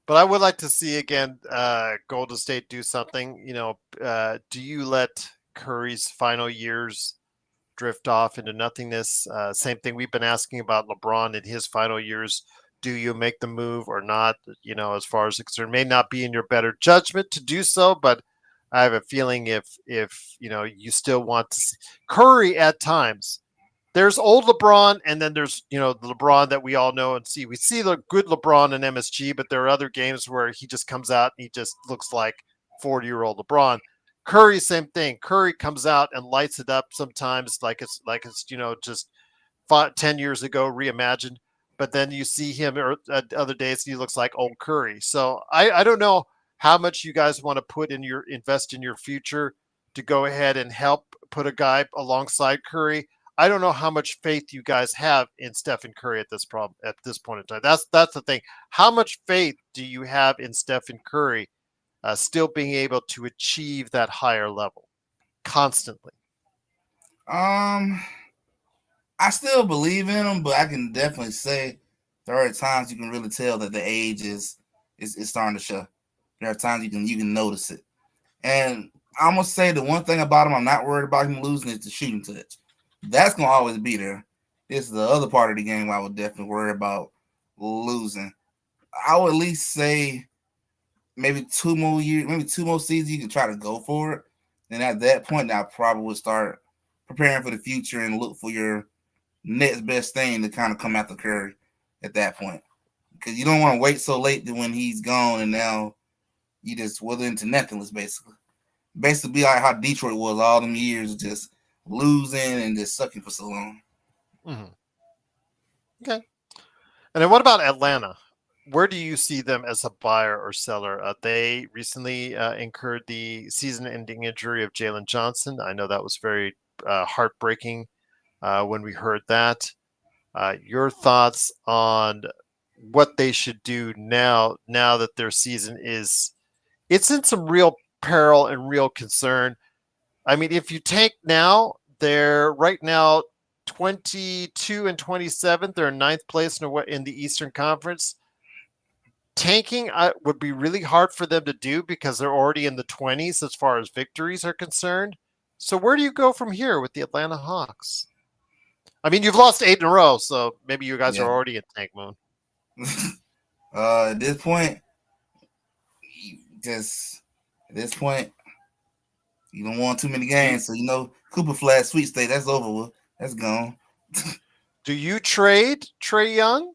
Speaker 1: But I would like to see again Golden State do something. Do you let Curry's final years drift off into nothingness? Same thing we've been asking about LeBron in his final years. Do you make the move or not? As far as it's concerned, may not be in your better judgment to do so, but I have a feeling if you still want to see Curry at times, there's old LeBron, and then there's the LeBron that we all know and see. We see the good LeBron in MSG, but there are other games where he just comes out and he just looks like 40-year-old LeBron. Curry, same thing. Curry comes out and lights it up sometimes, like it's just 10 years ago reimagined. But then you see him other days, and he looks like old Curry. So I don't know how much you guys want to invest in your future to go ahead and help put a guy alongside Curry. I don't know how much faith you guys have in Stephen Curry at this point in time. That's the thing. How much faith do you have in Stephen Curry still being able to achieve that higher level constantly?
Speaker 2: Um, I still believe in him, but I can definitely say there are times you can really tell that the age is starting to show. There are times you can notice it, and I'm gonna say the one thing about him I'm not worried about him losing is the shooting touch. That's gonna always be there. It's the other part of the game I would definitely worry about losing. I would at least say maybe 2 more years, maybe 2 more seasons, you can try to go for it. And at that point, I probably would start preparing for the future and look for your next best thing to kind of come after Curry at that point. Because you don't want to wait so late to when he's gone and now you just wither into nothingness, basically. Basically, be like how Detroit was all them years, just losing and just sucking for so long.
Speaker 1: Mm-hmm. Okay. And then what about Atlanta? Where do you see them as a buyer or seller? They recently incurred the season-ending injury of Jalen Johnson. I know that was very heartbreaking when we heard that. Your thoughts on what they should do now that their season it's in some real peril and real concern. I mean, if you tank now, they're right now 22 and 27th. They're in ninth place in the Eastern Conference. Tanking would be really hard for them to do because they're already in the 20s as far as victories are concerned. So where do you go from here with the Atlanta Hawks? I mean, you've lost 8 in a row, so maybe you guys are
Speaker 2: Yeah.
Speaker 1: already in tank mode.
Speaker 2: At this point, just at this point, you don't want too many games. So Cooper Flag sweepstakes, that's over with. That's gone.
Speaker 1: Do you trade Trae Young?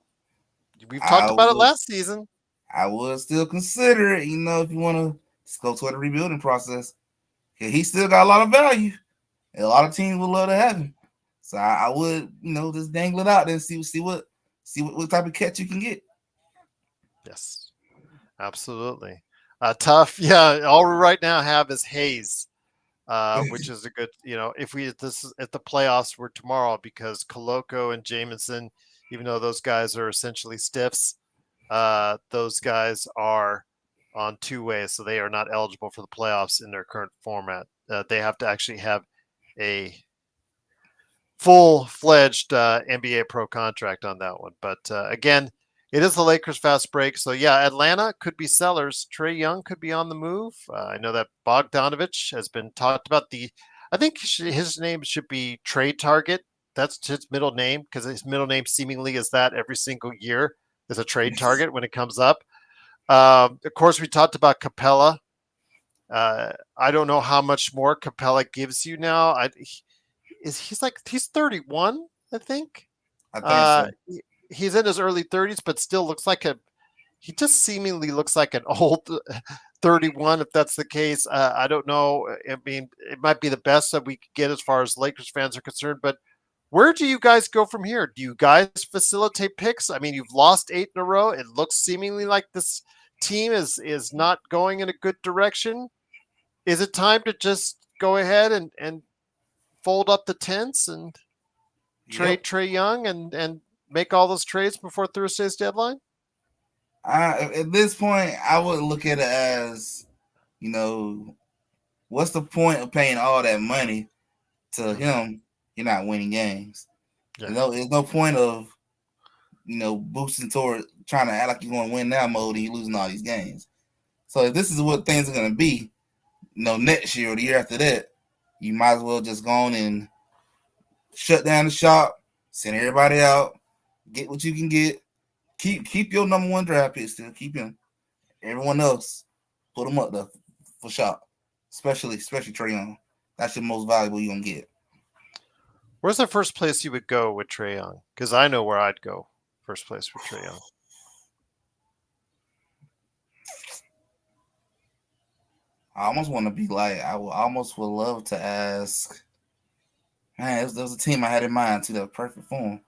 Speaker 1: We've talked
Speaker 2: I
Speaker 1: about it
Speaker 2: would
Speaker 1: last season.
Speaker 2: I would still consider it, if you want to just go toward the rebuilding process. He still got a lot of value. And a lot of teams would love to have him. So I would, just dangle it out there and see what type of catch you can get.
Speaker 1: Yes, absolutely. Tough. Yeah, all we right now have is Hayes, which is a good, if the playoffs were tomorrow, because Koloko and Jamison, even though those guys are essentially stiffs, those guys are on two ways, so they are not eligible for the playoffs in their current format. They have to actually have a full-fledged NBA pro contract on that one. But again, it is the Lakers fast break. So yeah, Atlanta could be sellers. Trae Young could be on the move. I know that Bogdanovich has been talked about. I think his name should be Trade Target. That's his middle name, because his middle name seemingly is that every single year is a trade target when it comes up. Of course, we talked about Capella. I don't know how much more Capella gives you now. He's 31, I think.
Speaker 2: I think so.
Speaker 1: He's in his early 30s, but still looks like he just seemingly looks like an old 31, if that's the case. I don't know. I mean, it might be the best that we could get as far as Lakers fans are concerned, but where do you guys go from here? Do you guys facilitate picks? I mean, you've lost 8 in a row. It looks seemingly like this team is not going in a good direction. Is it time to just go ahead and fold up the tents and trade Trae Young and make all those trades before Thursday's deadline?
Speaker 2: At this point, I would look at it as, what's the point of paying all that money to him? You're not winning games.
Speaker 1: Yeah.
Speaker 2: There's no point of, boosting toward trying to act like you're going to win now mode and you're losing all these games. So if this is what things are going to be, next year or the year after that, you might as well just go on and shut down the shop, send everybody out, get what you can get, keep your number one draft pick still, keep him. Everyone else, put them up there for shop, especially Trae Young. That's your most valuable you're gonna get.
Speaker 1: Where's the first place you would go with Trae Young? Because I know where I'd go first place with Trae Young.
Speaker 2: I almost want to be like, almost would love to ask. Man, there was a team I had in mind too, that was perfect for him.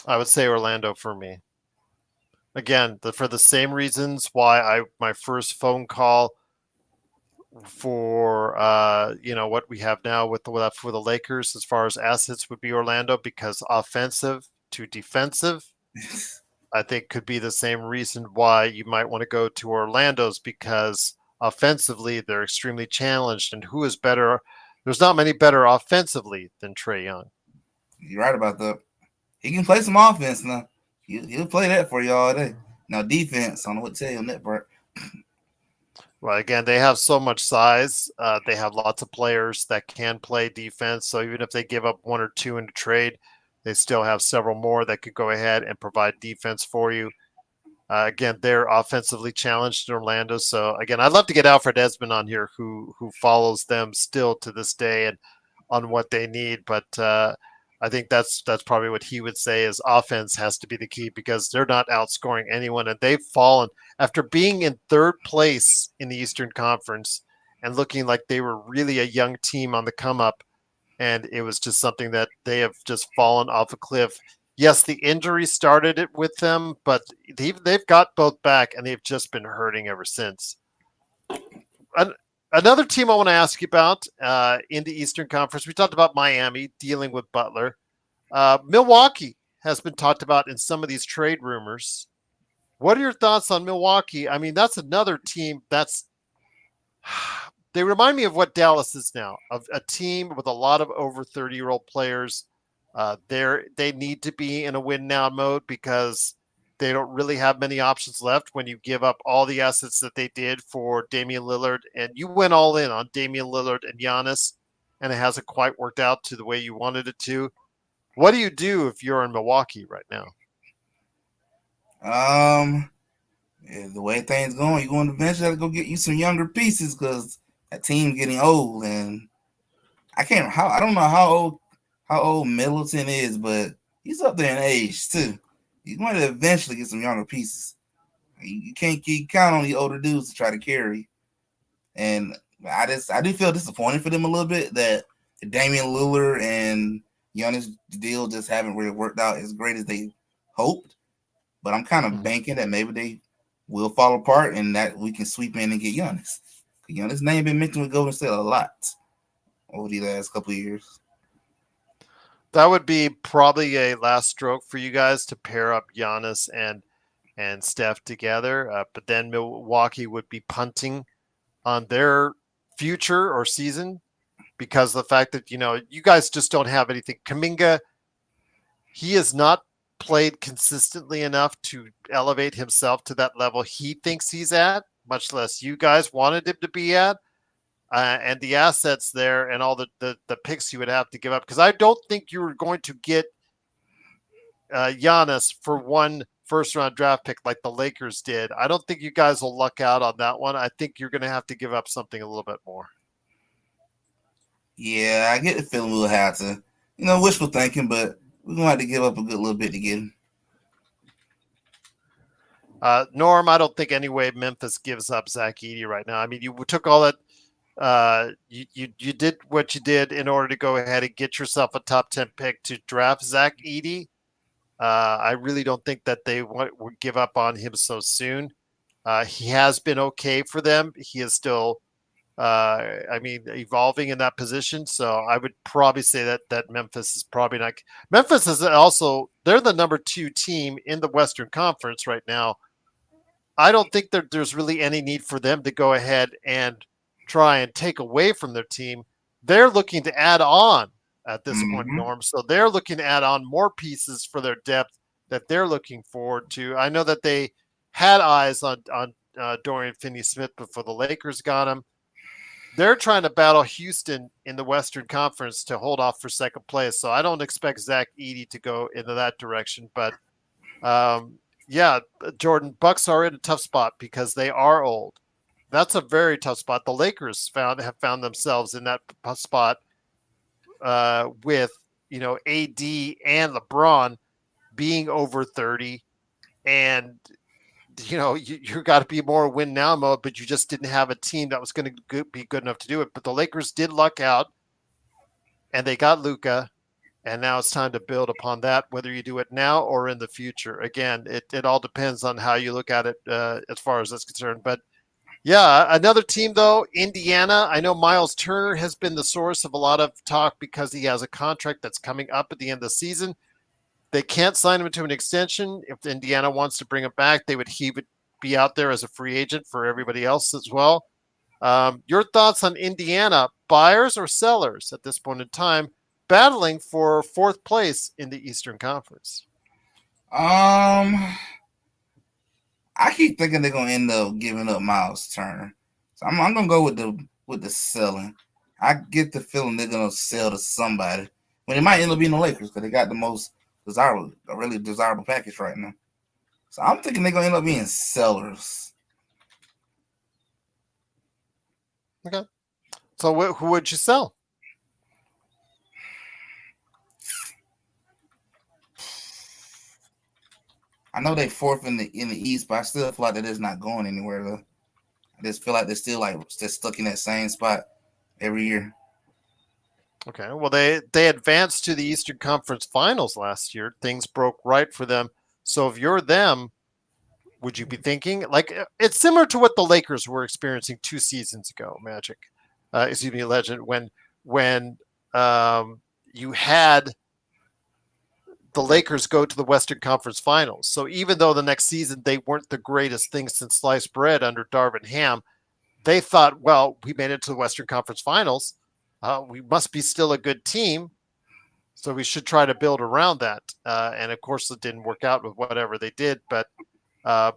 Speaker 1: I would say Orlando for me. Again, for the same reasons why my first phone call for what we have now for the Lakers as far as assets would be Orlando, because offensive to defensive, I think could be the same reason why you might want to go to Orlando's, because offensively they're extremely challenged, and who is better? There's not many better offensively than Trae Young.
Speaker 2: You're right about that. He can play some offense now. He'll play that for you all day. Now defense, I don't know what to tell you on that part.
Speaker 1: Well, again, they have so much size. They have lots of players that can play defense. So even if they give up 1 or 2 in a trade, they still have several more that could go ahead and provide defense for you. Again, they're offensively challenged in Orlando. So again, I'd love to get Alfred Esmond on here, who follows them still to this day and on what they need. But I think that's probably what he would say is offense has to be the key because they're not outscoring anyone and they've fallen after being in third place in the Eastern Conference and looking like they were really a young team on the come up. And it was just something that they have just fallen off a cliff. Yes, the injury started it with them, but they've got both back and they've just been hurting ever since. An- Another team I want to ask you about in the Eastern Conference, we talked about Miami dealing with Butler. Milwaukee has been talked about in some of these trade rumors. What are your thoughts on Milwaukee? I mean, that's another team that's they remind me of what Dallas is now, of a team with a lot of over 30-year-old players. They need to be in a win now mode because they don't really have many options left when you give up all the assets that they did for Damian Lillard, and you went all in on Damian Lillard and Giannis, and it hasn't quite worked out to the way you wanted it to. What do you do if you're in Milwaukee right now?
Speaker 2: Yeah, the way things going, you're going to eventually have to go get you some younger pieces because that team getting old, and I don't know how old Middleton is, but he's up there in age too. You're going to eventually get some younger pieces. You can't keep count on the older dudes to try to carry. And I do feel disappointed for them a little bit that Damian Lillard and Giannis deal just haven't really worked out as great as they hoped. But I'm kind of banking that maybe they will fall apart and that we can sweep in and get Giannis. Giannis' name been mentioned with Golden State a lot over the last couple of years.
Speaker 1: That would be probably a last stroke for you guys to pair up Giannis and Steph together. But then Milwaukee would be punting on their future or season because of the fact that you guys just don't have anything. Kuminga, he has not played consistently enough to elevate himself to that level he thinks he's at, much less you guys wanted him to be at. And the assets there and all the picks you would have to give up. Because I don't think you were going to get Giannis for one first round draft pick like the Lakers did. I don't think you guys will luck out on that one. I think you're going to have to give up something a little bit more.
Speaker 2: Yeah, I get the feeling we'll have to, wishful thinking, but we're going to have to give up a good little bit to get him.
Speaker 1: Norm, I don't think any way Memphis gives up Zach Edey right now. I mean, you took all that. You did what you did in order to go ahead and get yourself a top 10 pick to draft Zach Edey. I really don't think that they would give up on him so soon. He has been okay for them. He is still, evolving in that position. So I would probably say that Memphis is probably not. Memphis is also, they're the number 2 team in the Western Conference right now. I don't think that there's really any need for them to go ahead and try and take away from their team. They're looking to add on at this point, Norm. So they're looking to add on more pieces for their depth that they're looking forward to. I know that they had eyes on Dorian Finney-Smith before the Lakers got him. They're trying to battle Houston in the Western Conference to hold off for second place. So I don't expect Zach Edey to go into that direction. But yeah, Jordan, Bucks are in a tough spot because they are old. That's a very tough spot. The Lakers have found themselves in that spot with AD and LeBron being over 30, and you got to be more win now mode, but you just didn't have a team that was going to be good enough to do it. But the Lakers did luck out, and they got Luka, and now it's time to build upon that, whether you do it now or in the future. Again, it all depends on how you look at it as far as that's concerned. But yeah, another team though, Indiana. I know Miles Turner has been the source of a lot of talk because he has a contract that's coming up at the end of the season. They can't sign him to an extension. If Indiana wants to bring him back, he would be out there as a free agent for everybody else as well. Your thoughts on Indiana, buyers or sellers at this point in time, battling for fourth place in the Eastern Conference?
Speaker 2: I keep thinking they're gonna end up giving up Miles Turner, so I'm gonna go with the selling. I get the feeling they're gonna sell to somebody, but it might end up being the Lakers because they got the most really desirable package right now. So I'm thinking they're gonna end up being sellers.
Speaker 1: Okay, so who would you sell?
Speaker 2: I know they fourth in the East, but I still feel like they're just not going anywhere though. I just feel like they're still stuck in that same spot every year.
Speaker 1: Okay, well they advanced to the Eastern Conference Finals last year. Things broke right for them. So if you're them, would you be thinking like it's similar to what the Lakers were experiencing 2 seasons ago, Magic, excuse me, Legend, when you had the Lakers go to the Western Conference Finals. So even though the next season they weren't the greatest thing since sliced bread under Darvin Ham, they thought, well, we made it to the Western Conference Finals. We must be still a good team. So we should try to build around that. And of course, it didn't work out with whatever they did. But uh,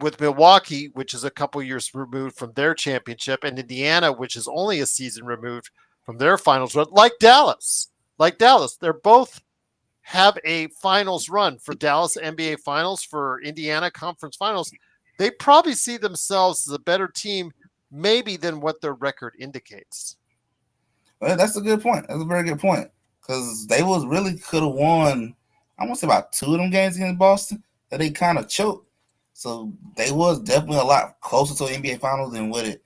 Speaker 1: with Milwaukee, which is a couple years removed from their championship, and Indiana, which is only a season removed from their finals run, like Dallas, they're both have a finals run for Dallas NBA Finals, for Indiana Conference Finals. They probably see themselves as a better team, maybe than what their record indicates.
Speaker 2: Well, that's a good point. That's a very good point because they was really could have won. I want to say about 2 of them games against Boston that they kind of choked. So they was definitely a lot closer to the NBA Finals than what it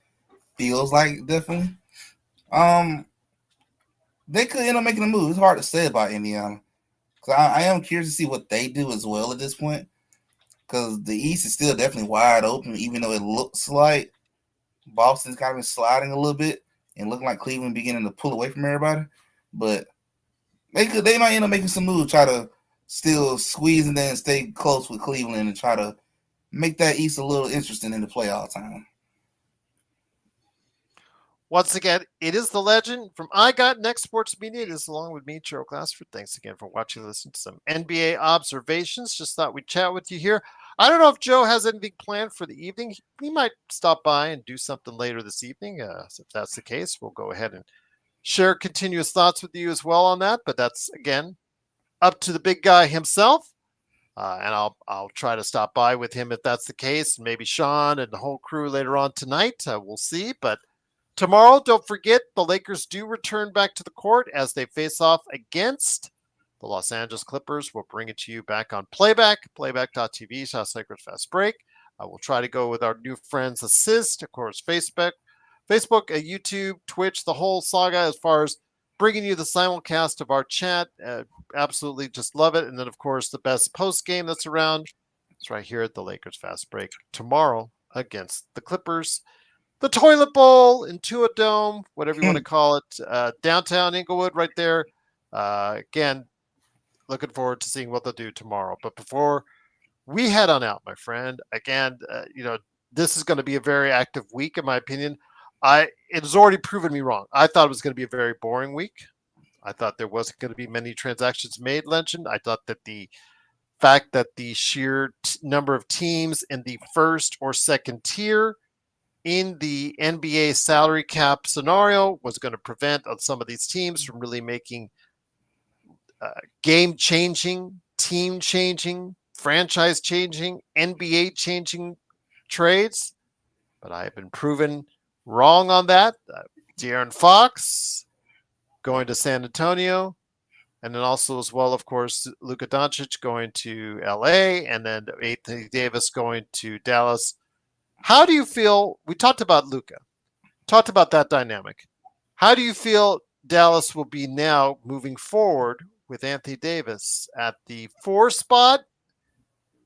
Speaker 2: feels like. Definitely. They could end up making a move. It's hard to say about Indiana. Cause I am curious to see what they do as well at this point. Because the East is still definitely wide open, even though it looks like Boston's kind of been sliding a little bit and looking like Cleveland beginning to pull away from everybody. But they might end up making some moves, try to still squeeze and then stay close with Cleveland and try to make that East a little interesting in the playoff time.
Speaker 1: Once again, it is the Legend from I Got Next Sports Media. It is along with me, Gerald Glassford. Thanks again for watching and listening to some NBA observations. Just thought we'd chat with you here. I don't know if Joe has anything planned for the evening. He might stop by and do something later this evening. So if that's the case, we'll go ahead and share continuous thoughts with you as well on that. But that's, again, up to the big guy himself. And I'll try to stop by with him if that's the case. Maybe Sean and the whole crew later on tonight. We'll see. But tomorrow, don't forget, the Lakers do return back to the court as they face off against the Los Angeles Clippers. We'll bring it to you back on playback.tv/Lakers Fast Break. We'll try to go with our new friends Assist, of course, Facebook, YouTube, Twitch, the whole saga as far as bringing you the simulcast of our chat. Absolutely just love it. And then, of course, the best post game that's around. It's right here at the Lakers Fast Break tomorrow against the Clippers. The Toilet Bowl, Intuit Dome, whatever you want to call it, downtown Inglewood right there. Again, looking forward to seeing what they'll do tomorrow. But before we head on out, my friend, again, this is going to be a very active week, in my opinion. It has already proven me wrong. I thought it was going to be a very boring week. I thought there wasn't going to be many transactions made, Legend. I thought that the fact that the sheer number of teams in the first or second tier in the NBA salary cap scenario was going to prevent some of these teams from really making game-changing, team-changing, franchise-changing, NBA-changing trades. But I have been proven wrong on that. De'Aaron Fox going to San Antonio, and then also as well, of course, Luka Doncic going to LA, and then Anthony Davis going to Dallas. How do you feel? We talked about Luka, talked about that dynamic. How do you feel Dallas will be now moving forward with Anthony Davis at the 4 spot?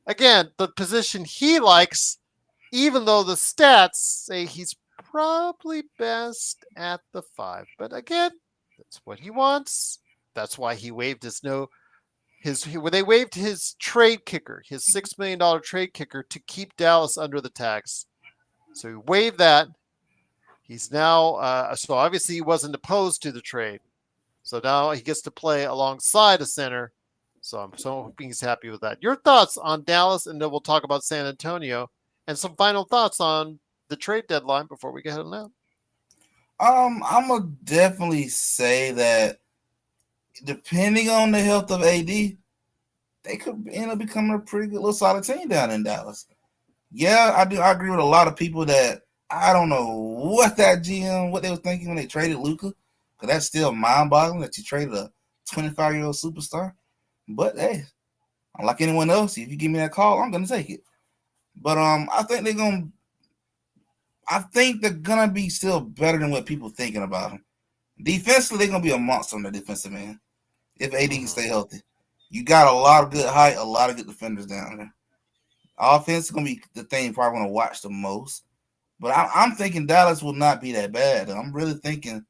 Speaker 1: Again, the position he likes, even though the stats say he's probably best at the 5. But again, that's what he wants. That's why he waived when they waived his trade kicker, his $6 million trade kicker to keep Dallas under the tax. So he waived that. He's now, so obviously he wasn't opposed to the trade. So now he gets to play alongside a center. So I'm so hoping he's happy with that. Your thoughts on Dallas, and then we'll talk about San Antonio, and some final thoughts on the trade deadline before we get heading out.
Speaker 2: I'm gonna definitely say that depending on the health of AD, they could end up becoming a pretty good little solid team down in Dallas. Yeah, I do. I agree with a lot of people that I don't know what they were thinking when they traded Luka, because that's still mind-boggling that you traded a 25-year-old superstar. But hey, Like anyone else, if you give me that call, I'm gonna take it. But I think they're gonna be still better than what people thinking about them. Defensively, they're gonna be a monster on the defensive end if AD can stay healthy. You got a lot of good height, a lot of good defenders down there. Offense is gonna be the thing probably gonna watch the most. But I'm thinking Dallas will not be that bad. I'm really thinking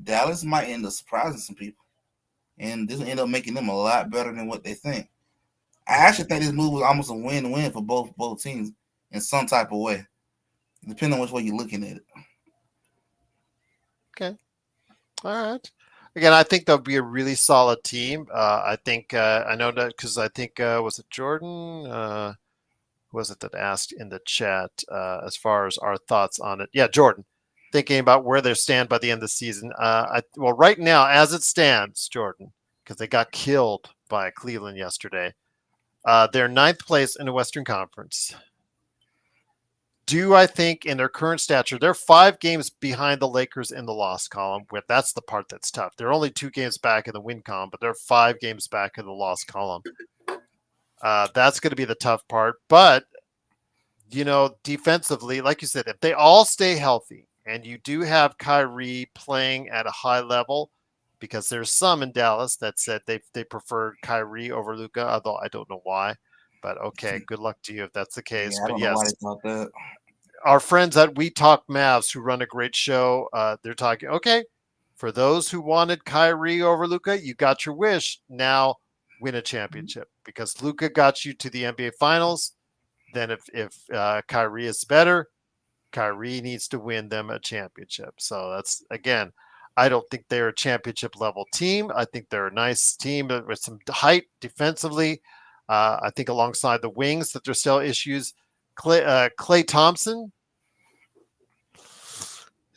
Speaker 2: Dallas might end up surprising some people, and this will end up making them a lot better than what they think. I actually think this move was almost a win-win for both teams in some type of way, depending on which way you're looking at it.
Speaker 1: Okay. All right. Again, I think they'll be a really solid team. I think I know that because I think was it Jordan? Was it that asked in the chat as far as our thoughts on it? Yeah, Jordan. Thinking about where they stand by the end of the season. Well, right now, as it stands, Jordan, because they got killed by Cleveland yesterday. They're ninth place in the Western Conference. Do I think in their current stature, they're 5 games behind the Lakers in the loss column. That's the part that's tough. They're only 2 games back in the win column, but they're 5 games back in the loss column. That's going to be the tough part. But, defensively, like you said, if they all stay healthy and you do have Kyrie playing at a high level, because there's some in Dallas that said they preferred Kyrie over Luka, although I don't know why. But okay, good luck to you if that's the case.
Speaker 2: Yeah, I
Speaker 1: But
Speaker 2: don't know why
Speaker 1: yes,
Speaker 2: they thought that.
Speaker 1: our friends at We Talk Mavs, who run a great show, they're talking, okay, for those who wanted Kyrie over Luka, you got your wish. Now win a championship because Luka got you to the NBA Finals. Then if Kyrie is better, Kyrie needs to win them a championship. So that's, again, I don't think they're a championship level team. I think they're a nice team with some height defensively. I think alongside the wings that there's still issues. Klay Thompson,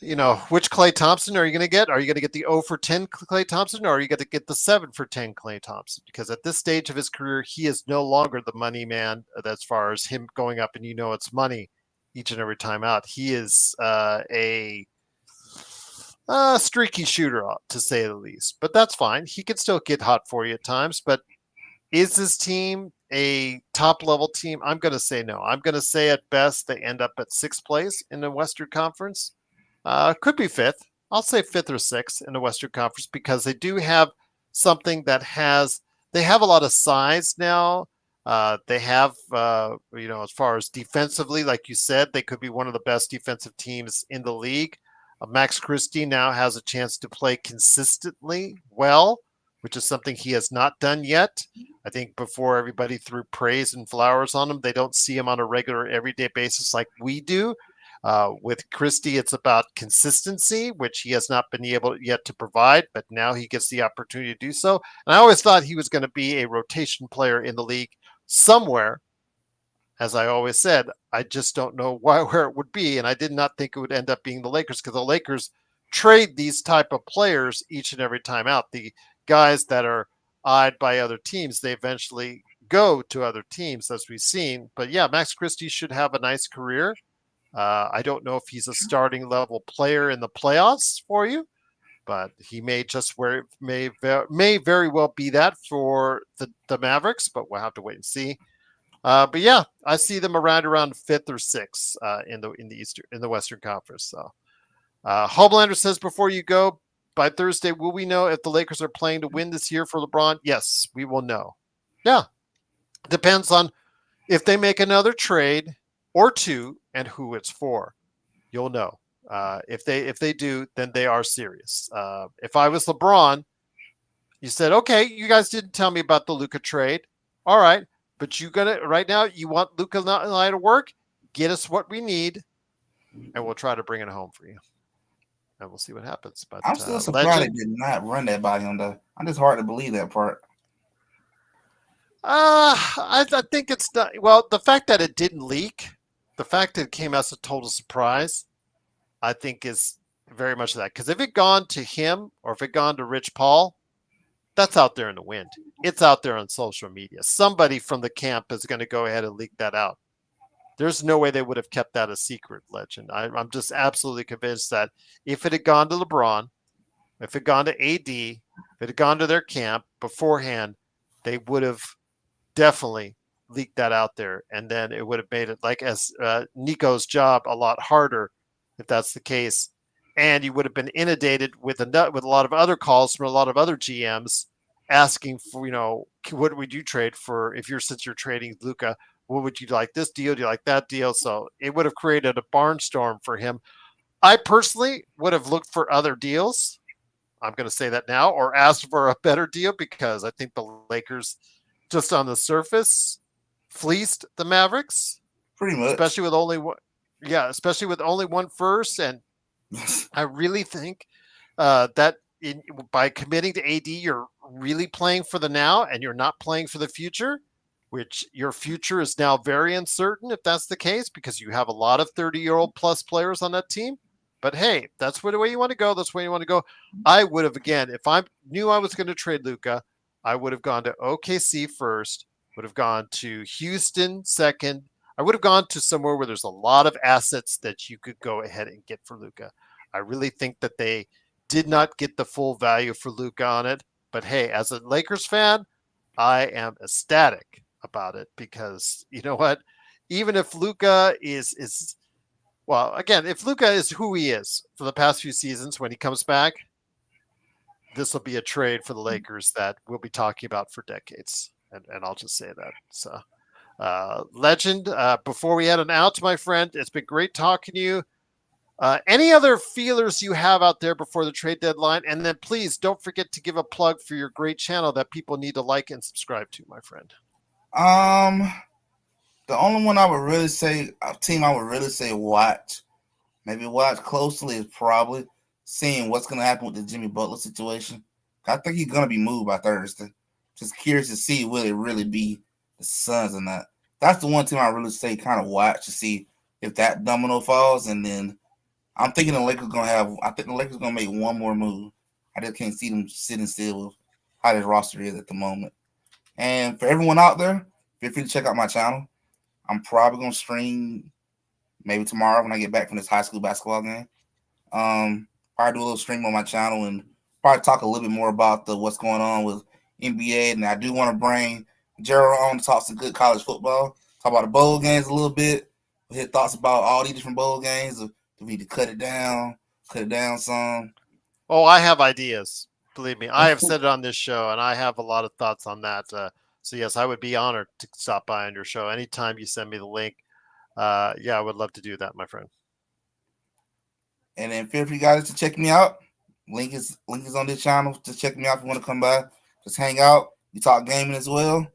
Speaker 1: which Klay Thompson are you going to get? Are you going to get the 0 for 10 Klay Thompson, or are you going to get the 7 for 10 Klay Thompson? Because at this stage of his career, he is no longer the money man as far as him going up and it's money each and every time out. He is a streaky shooter, to say the least. But that's fine. He can still get hot for you at times. But is this team a top-level team? I'm going to say no. I'm going to say at best they end up at 6th place in the Western Conference. Could be 5th. I'll say 5th or 6th in the Western Conference because they do have something they have a lot of size now. They have, as far as defensively, like you said, they could be one of the best defensive teams in the league. Max Christie now has a chance to play consistently well, which is something he has not done yet. I think before everybody threw praise and flowers on him, they don't see him on a regular, everyday basis like we do. With Christie, it's about consistency, which he has not been able yet to provide, but now he gets the opportunity to do so. And I always thought he was going to be a rotation player in the league somewhere. As I always said, I just don't know where it would be, and I did not think it would end up being the Lakers because the Lakers trade these type of players each and every time out. The guys that are eyed by other teams, they eventually go to other teams, as we've seen. But yeah, Max Christie should have a nice career. I don't know if he's a starting level player in the playoffs for you, but he may may very well be that for the Mavericks, but we'll have to wait and see. But yeah, I see them around 5th or 6th in the Western Conference. So, Homelander says before you go, by Thursday, will we know if the Lakers are playing to win this year for LeBron? Yes, we will know. Yeah, depends on if they make another trade or 2 and who it's for. You'll know. If they do, then they are serious. If I was LeBron, you said, okay, you guys didn't tell me about the Luka trade. All right, but right now you want Luka and I to work. Get us what we need, and we'll try to bring it home for you, and we'll see what happens. But
Speaker 2: I'm still surprised they did not run that body on the. I'm just hard to believe that part.
Speaker 1: I think it's not. Well, the fact that it didn't leak, the fact that it came as a total surprise, I think is very much that. Because if it gone to him or if it gone to Rich Paul, that's out there in the wind. It's out there on social media. Somebody from the camp is going to go ahead and leak that out. There's no way they would have kept that a secret, Legend. I'm just absolutely convinced that if it had gone to LeBron, if it had gone to AD, if it had gone to their camp beforehand, they would have definitely leaked that out there, and then it would have made it like as Nico's job a lot harder if that's the case, and you would have been inundated with a lot of other calls from a lot of other GMs asking for what would you trade for if you're since you're trading Luka. What would you like this deal? Do you like that deal? So it would have created a barnstorm for him. I personally would have looked for other deals. I'm going to say that now, or asked for a better deal because I think the Lakers, just on the surface, fleeced the Mavericks,
Speaker 2: Pretty much.
Speaker 1: especially with only one. Yeah, especially with only one first, and I really think that by committing to AD, you're really playing for the now, and you're not playing for the future. Which your future is now very uncertain if that's the case, because you have a lot of 30-year-old plus players on that team. But hey, that's where the way you want to go. That's where you want to go. I would have, again, if I knew I was going to trade Luka, I would have gone to OKC first, would have gone to Houston second. I would have gone to somewhere where there's a lot of assets that you could go ahead and get for Luka. I really think that they did not get the full value for Luka on it. But hey, as a Lakers fan, I am ecstatic about it because you know what? Even if Luka is well, again, if Luka is who he is for the past few seasons, when he comes back, this will be a trade for the Lakers that we'll be talking about for decades. And I'll just say that. So, Legend, before we head on out, my friend, it's been great talking to you. Any other feelers you have out there before the trade deadline? And then please don't forget to give a plug for your great channel that people need to like and subscribe to, my friend.
Speaker 2: The only one I would really say, a team I would really say maybe watch closely, is probably seeing what's going to happen with the Jimmy Butler situation. I think he's going to be moved by Thursday. Just curious to see will it really be the Suns or not. That's the one team I really say kind of watch to see if that domino falls. And then I'm thinking the Lakers going to have, I think the Lakers going to make one more move. I just can't see them sitting still with how this roster is at the moment. And for everyone out there, feel free to check out my channel. I'm probably going to stream maybe tomorrow when I get back from this high school basketball game. Probably do a little stream on my channel and probably talk a little bit more about what's going on with NBA. And I do want to bring Gerald on to talk some good college football. Talk about the bowl games a little bit. His thoughts about all these different bowl games. If we need to cut it down some.
Speaker 1: Oh, I have ideas. Believe me, I have said it on this show, and I have a lot of thoughts on that. So yes, I would be honored to stop by on your show anytime you send me the link. Yeah, I would love to do that, my friend.
Speaker 2: And then feel free, guys, to check me out. Link is on this channel. Just check me out if you want to come by. Just hang out. We talk gaming as well.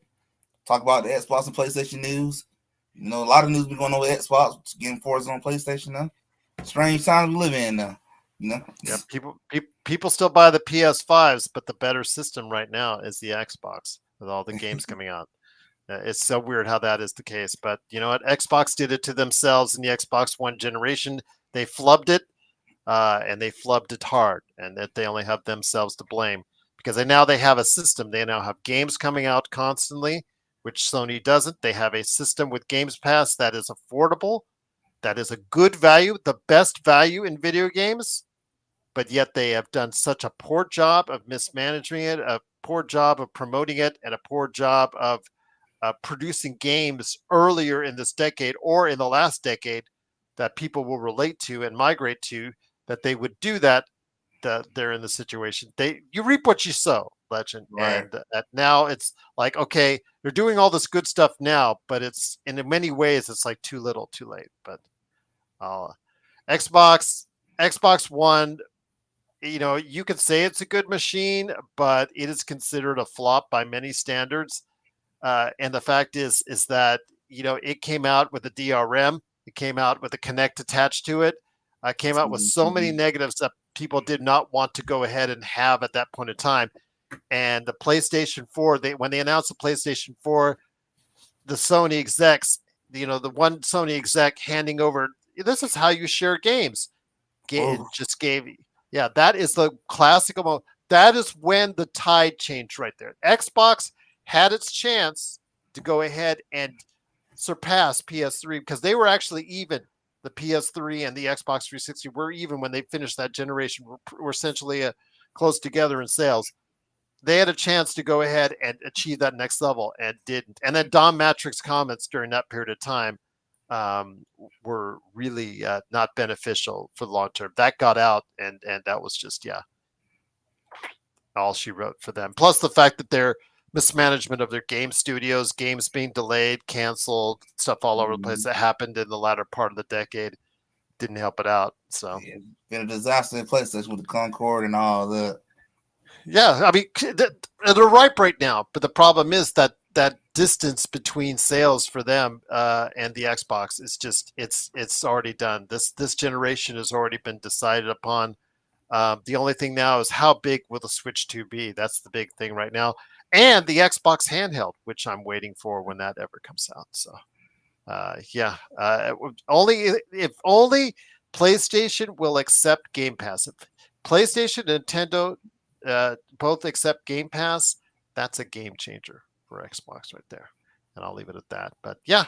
Speaker 2: Talk about the Xbox and PlayStation news. You know, a lot of news been going on with Xbox, getting Forza on PlayStation now. Strange times we live in now. You know.
Speaker 1: Yeah, people still buy the PS5s, but the better system right now is the Xbox with all the games coming out. It's so weird how that is the case, but you know what? Xbox did it to themselves in the Xbox One generation. They flubbed it, and they flubbed it hard, and that they only have themselves to blame because they have a system. They now have games coming out constantly, which Sony doesn't. They have a system with Games Pass that is affordable, that is a good value, the best value in video games, but yet they have done such a poor job of mismanaging it, a poor job of promoting it, and a poor job of producing games earlier in this decade or in the last decade that people will relate to and migrate to, that they would do that they're in the situation. You reap what you sow, Legend.
Speaker 2: Right.
Speaker 1: And now it's like, okay, they're doing all this good stuff now, but it's in many ways it's like too little, too late. But Xbox One, you know, you could say it's a good machine, but it is considered a flop by many standards. And the fact is that, you know, it came out with a DRM, it came out with a Connect attached to it, came out with so many negatives that people did not want to go ahead and have at that point in time. And the PlayStation 4, when they announced the PlayStation 4, the Sony execs, you know, the one Sony exec handing over, this is how you share games. Just gave, yeah, that is the classical. That is when the tide changed right there. Xbox had its chance to go ahead and surpass PS3 because they were actually even. The PS3 and the Xbox 360 were even when they finished that generation. Were essentially close together in sales. they had a chance to go ahead and achieve that next level and didn't. And then Don Matrick's comments during that period of time were really not beneficial for the long term. That got out, and that was just all she wrote for them. Plus the fact that their mismanagement of their game studios, games being delayed, canceled, stuff all over the place that happened in the latter part of the decade didn't help it out. So
Speaker 2: it's been a disaster in PlayStation with the Concord and all that.
Speaker 1: Yeah, I mean they're ripe right now, but the problem is that distance between sales for them and the Xbox is just it's already done. This generation has already been decided upon. The only thing now is how big will the Switch 2 be? That's the big thing right now, and the Xbox handheld, which I'm waiting for when that ever comes out. So only if only PlayStation will accept Game Pass. If PlayStation and Nintendo both accept Game Pass, that's a game changer for Xbox right there. And I'll leave it at that. But yeah,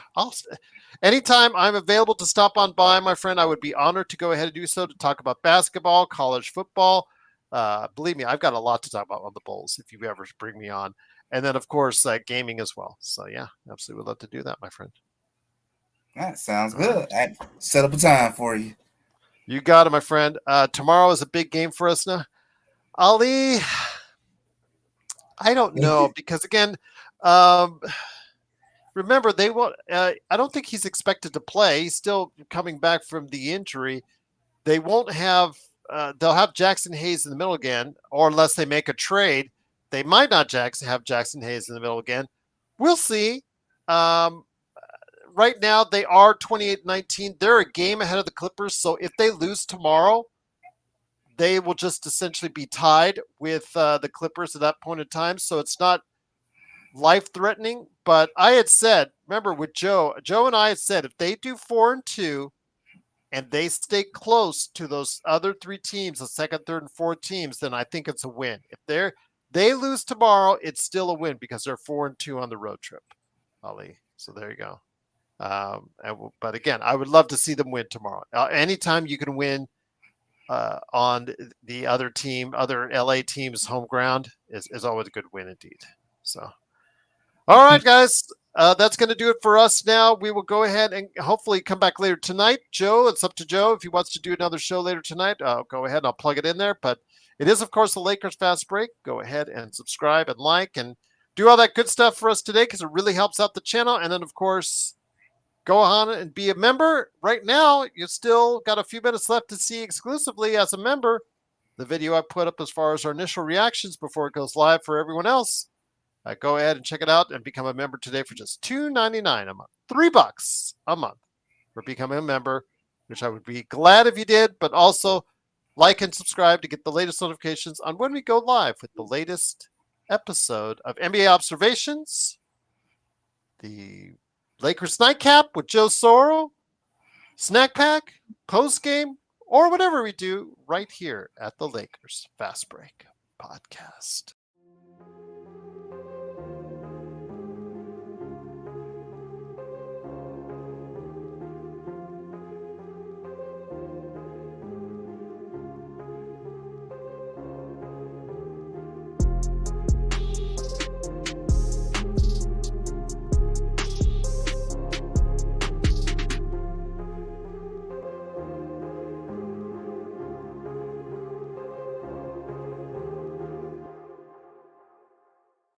Speaker 1: anytime I'm available to stop on by, my friend, I would be honored to go ahead and do so to talk about basketball, college football. Believe me, I've got a lot to talk about on the Bulls if you ever bring me on. And then, of course, gaming as well. So yeah, absolutely would love to do that, my friend.
Speaker 2: That sounds good. I set up a time for you.
Speaker 1: You got it, my friend. Tomorrow is a big game for us now. Ali, I don't know because again, remember they won't. I don't think he's expected to play. He's still coming back from the injury. They won't have. They'll have Jackson Hayes in the middle again, or unless they make a trade, they might not have Jackson Hayes in the middle again. We'll see. Right now they are 28-19. They're a game ahead of the Clippers. So if they lose tomorrow, they will just essentially be tied with the Clippers at that point in time. So it's not life-threatening. But I had said, remember with Joe and I had said, if they do 4-2 and they stay close to those other three teams, the second, third, and fourth teams, then I think it's a win. If they lose tomorrow, it's still a win because they're 4-2 on the road trip, Ali. So there you go. But again, I would love to see them win tomorrow. Anytime you can win on the other LA team's home ground is always a good win indeed. So, all right, guys, that's going to do it for us now. We will go ahead and hopefully come back later tonight. Joe, it's up to Joe. If he wants to do another show later tonight, go ahead and I'll plug it in there. But it is, of course, the Lakers Fast Break. Go ahead and subscribe and like and do all that good stuff for us today because it really helps out the channel. And then, of course, go on and be a member. Right now, you still got a few minutes left to see exclusively as a member the video I put up as far as our initial reactions before it goes live for everyone else. Go ahead and check it out and become a member today for just $2.99 a month. $3 a month for becoming a member, which I would be glad if you did, but also like and subscribe to get the latest notifications on when we go live with the latest episode of NBA Observations, the Lakers Nightcap with Joe Soro, Snack Pack, Post Game, or whatever we do right here at the Lakers Fast Break Podcast.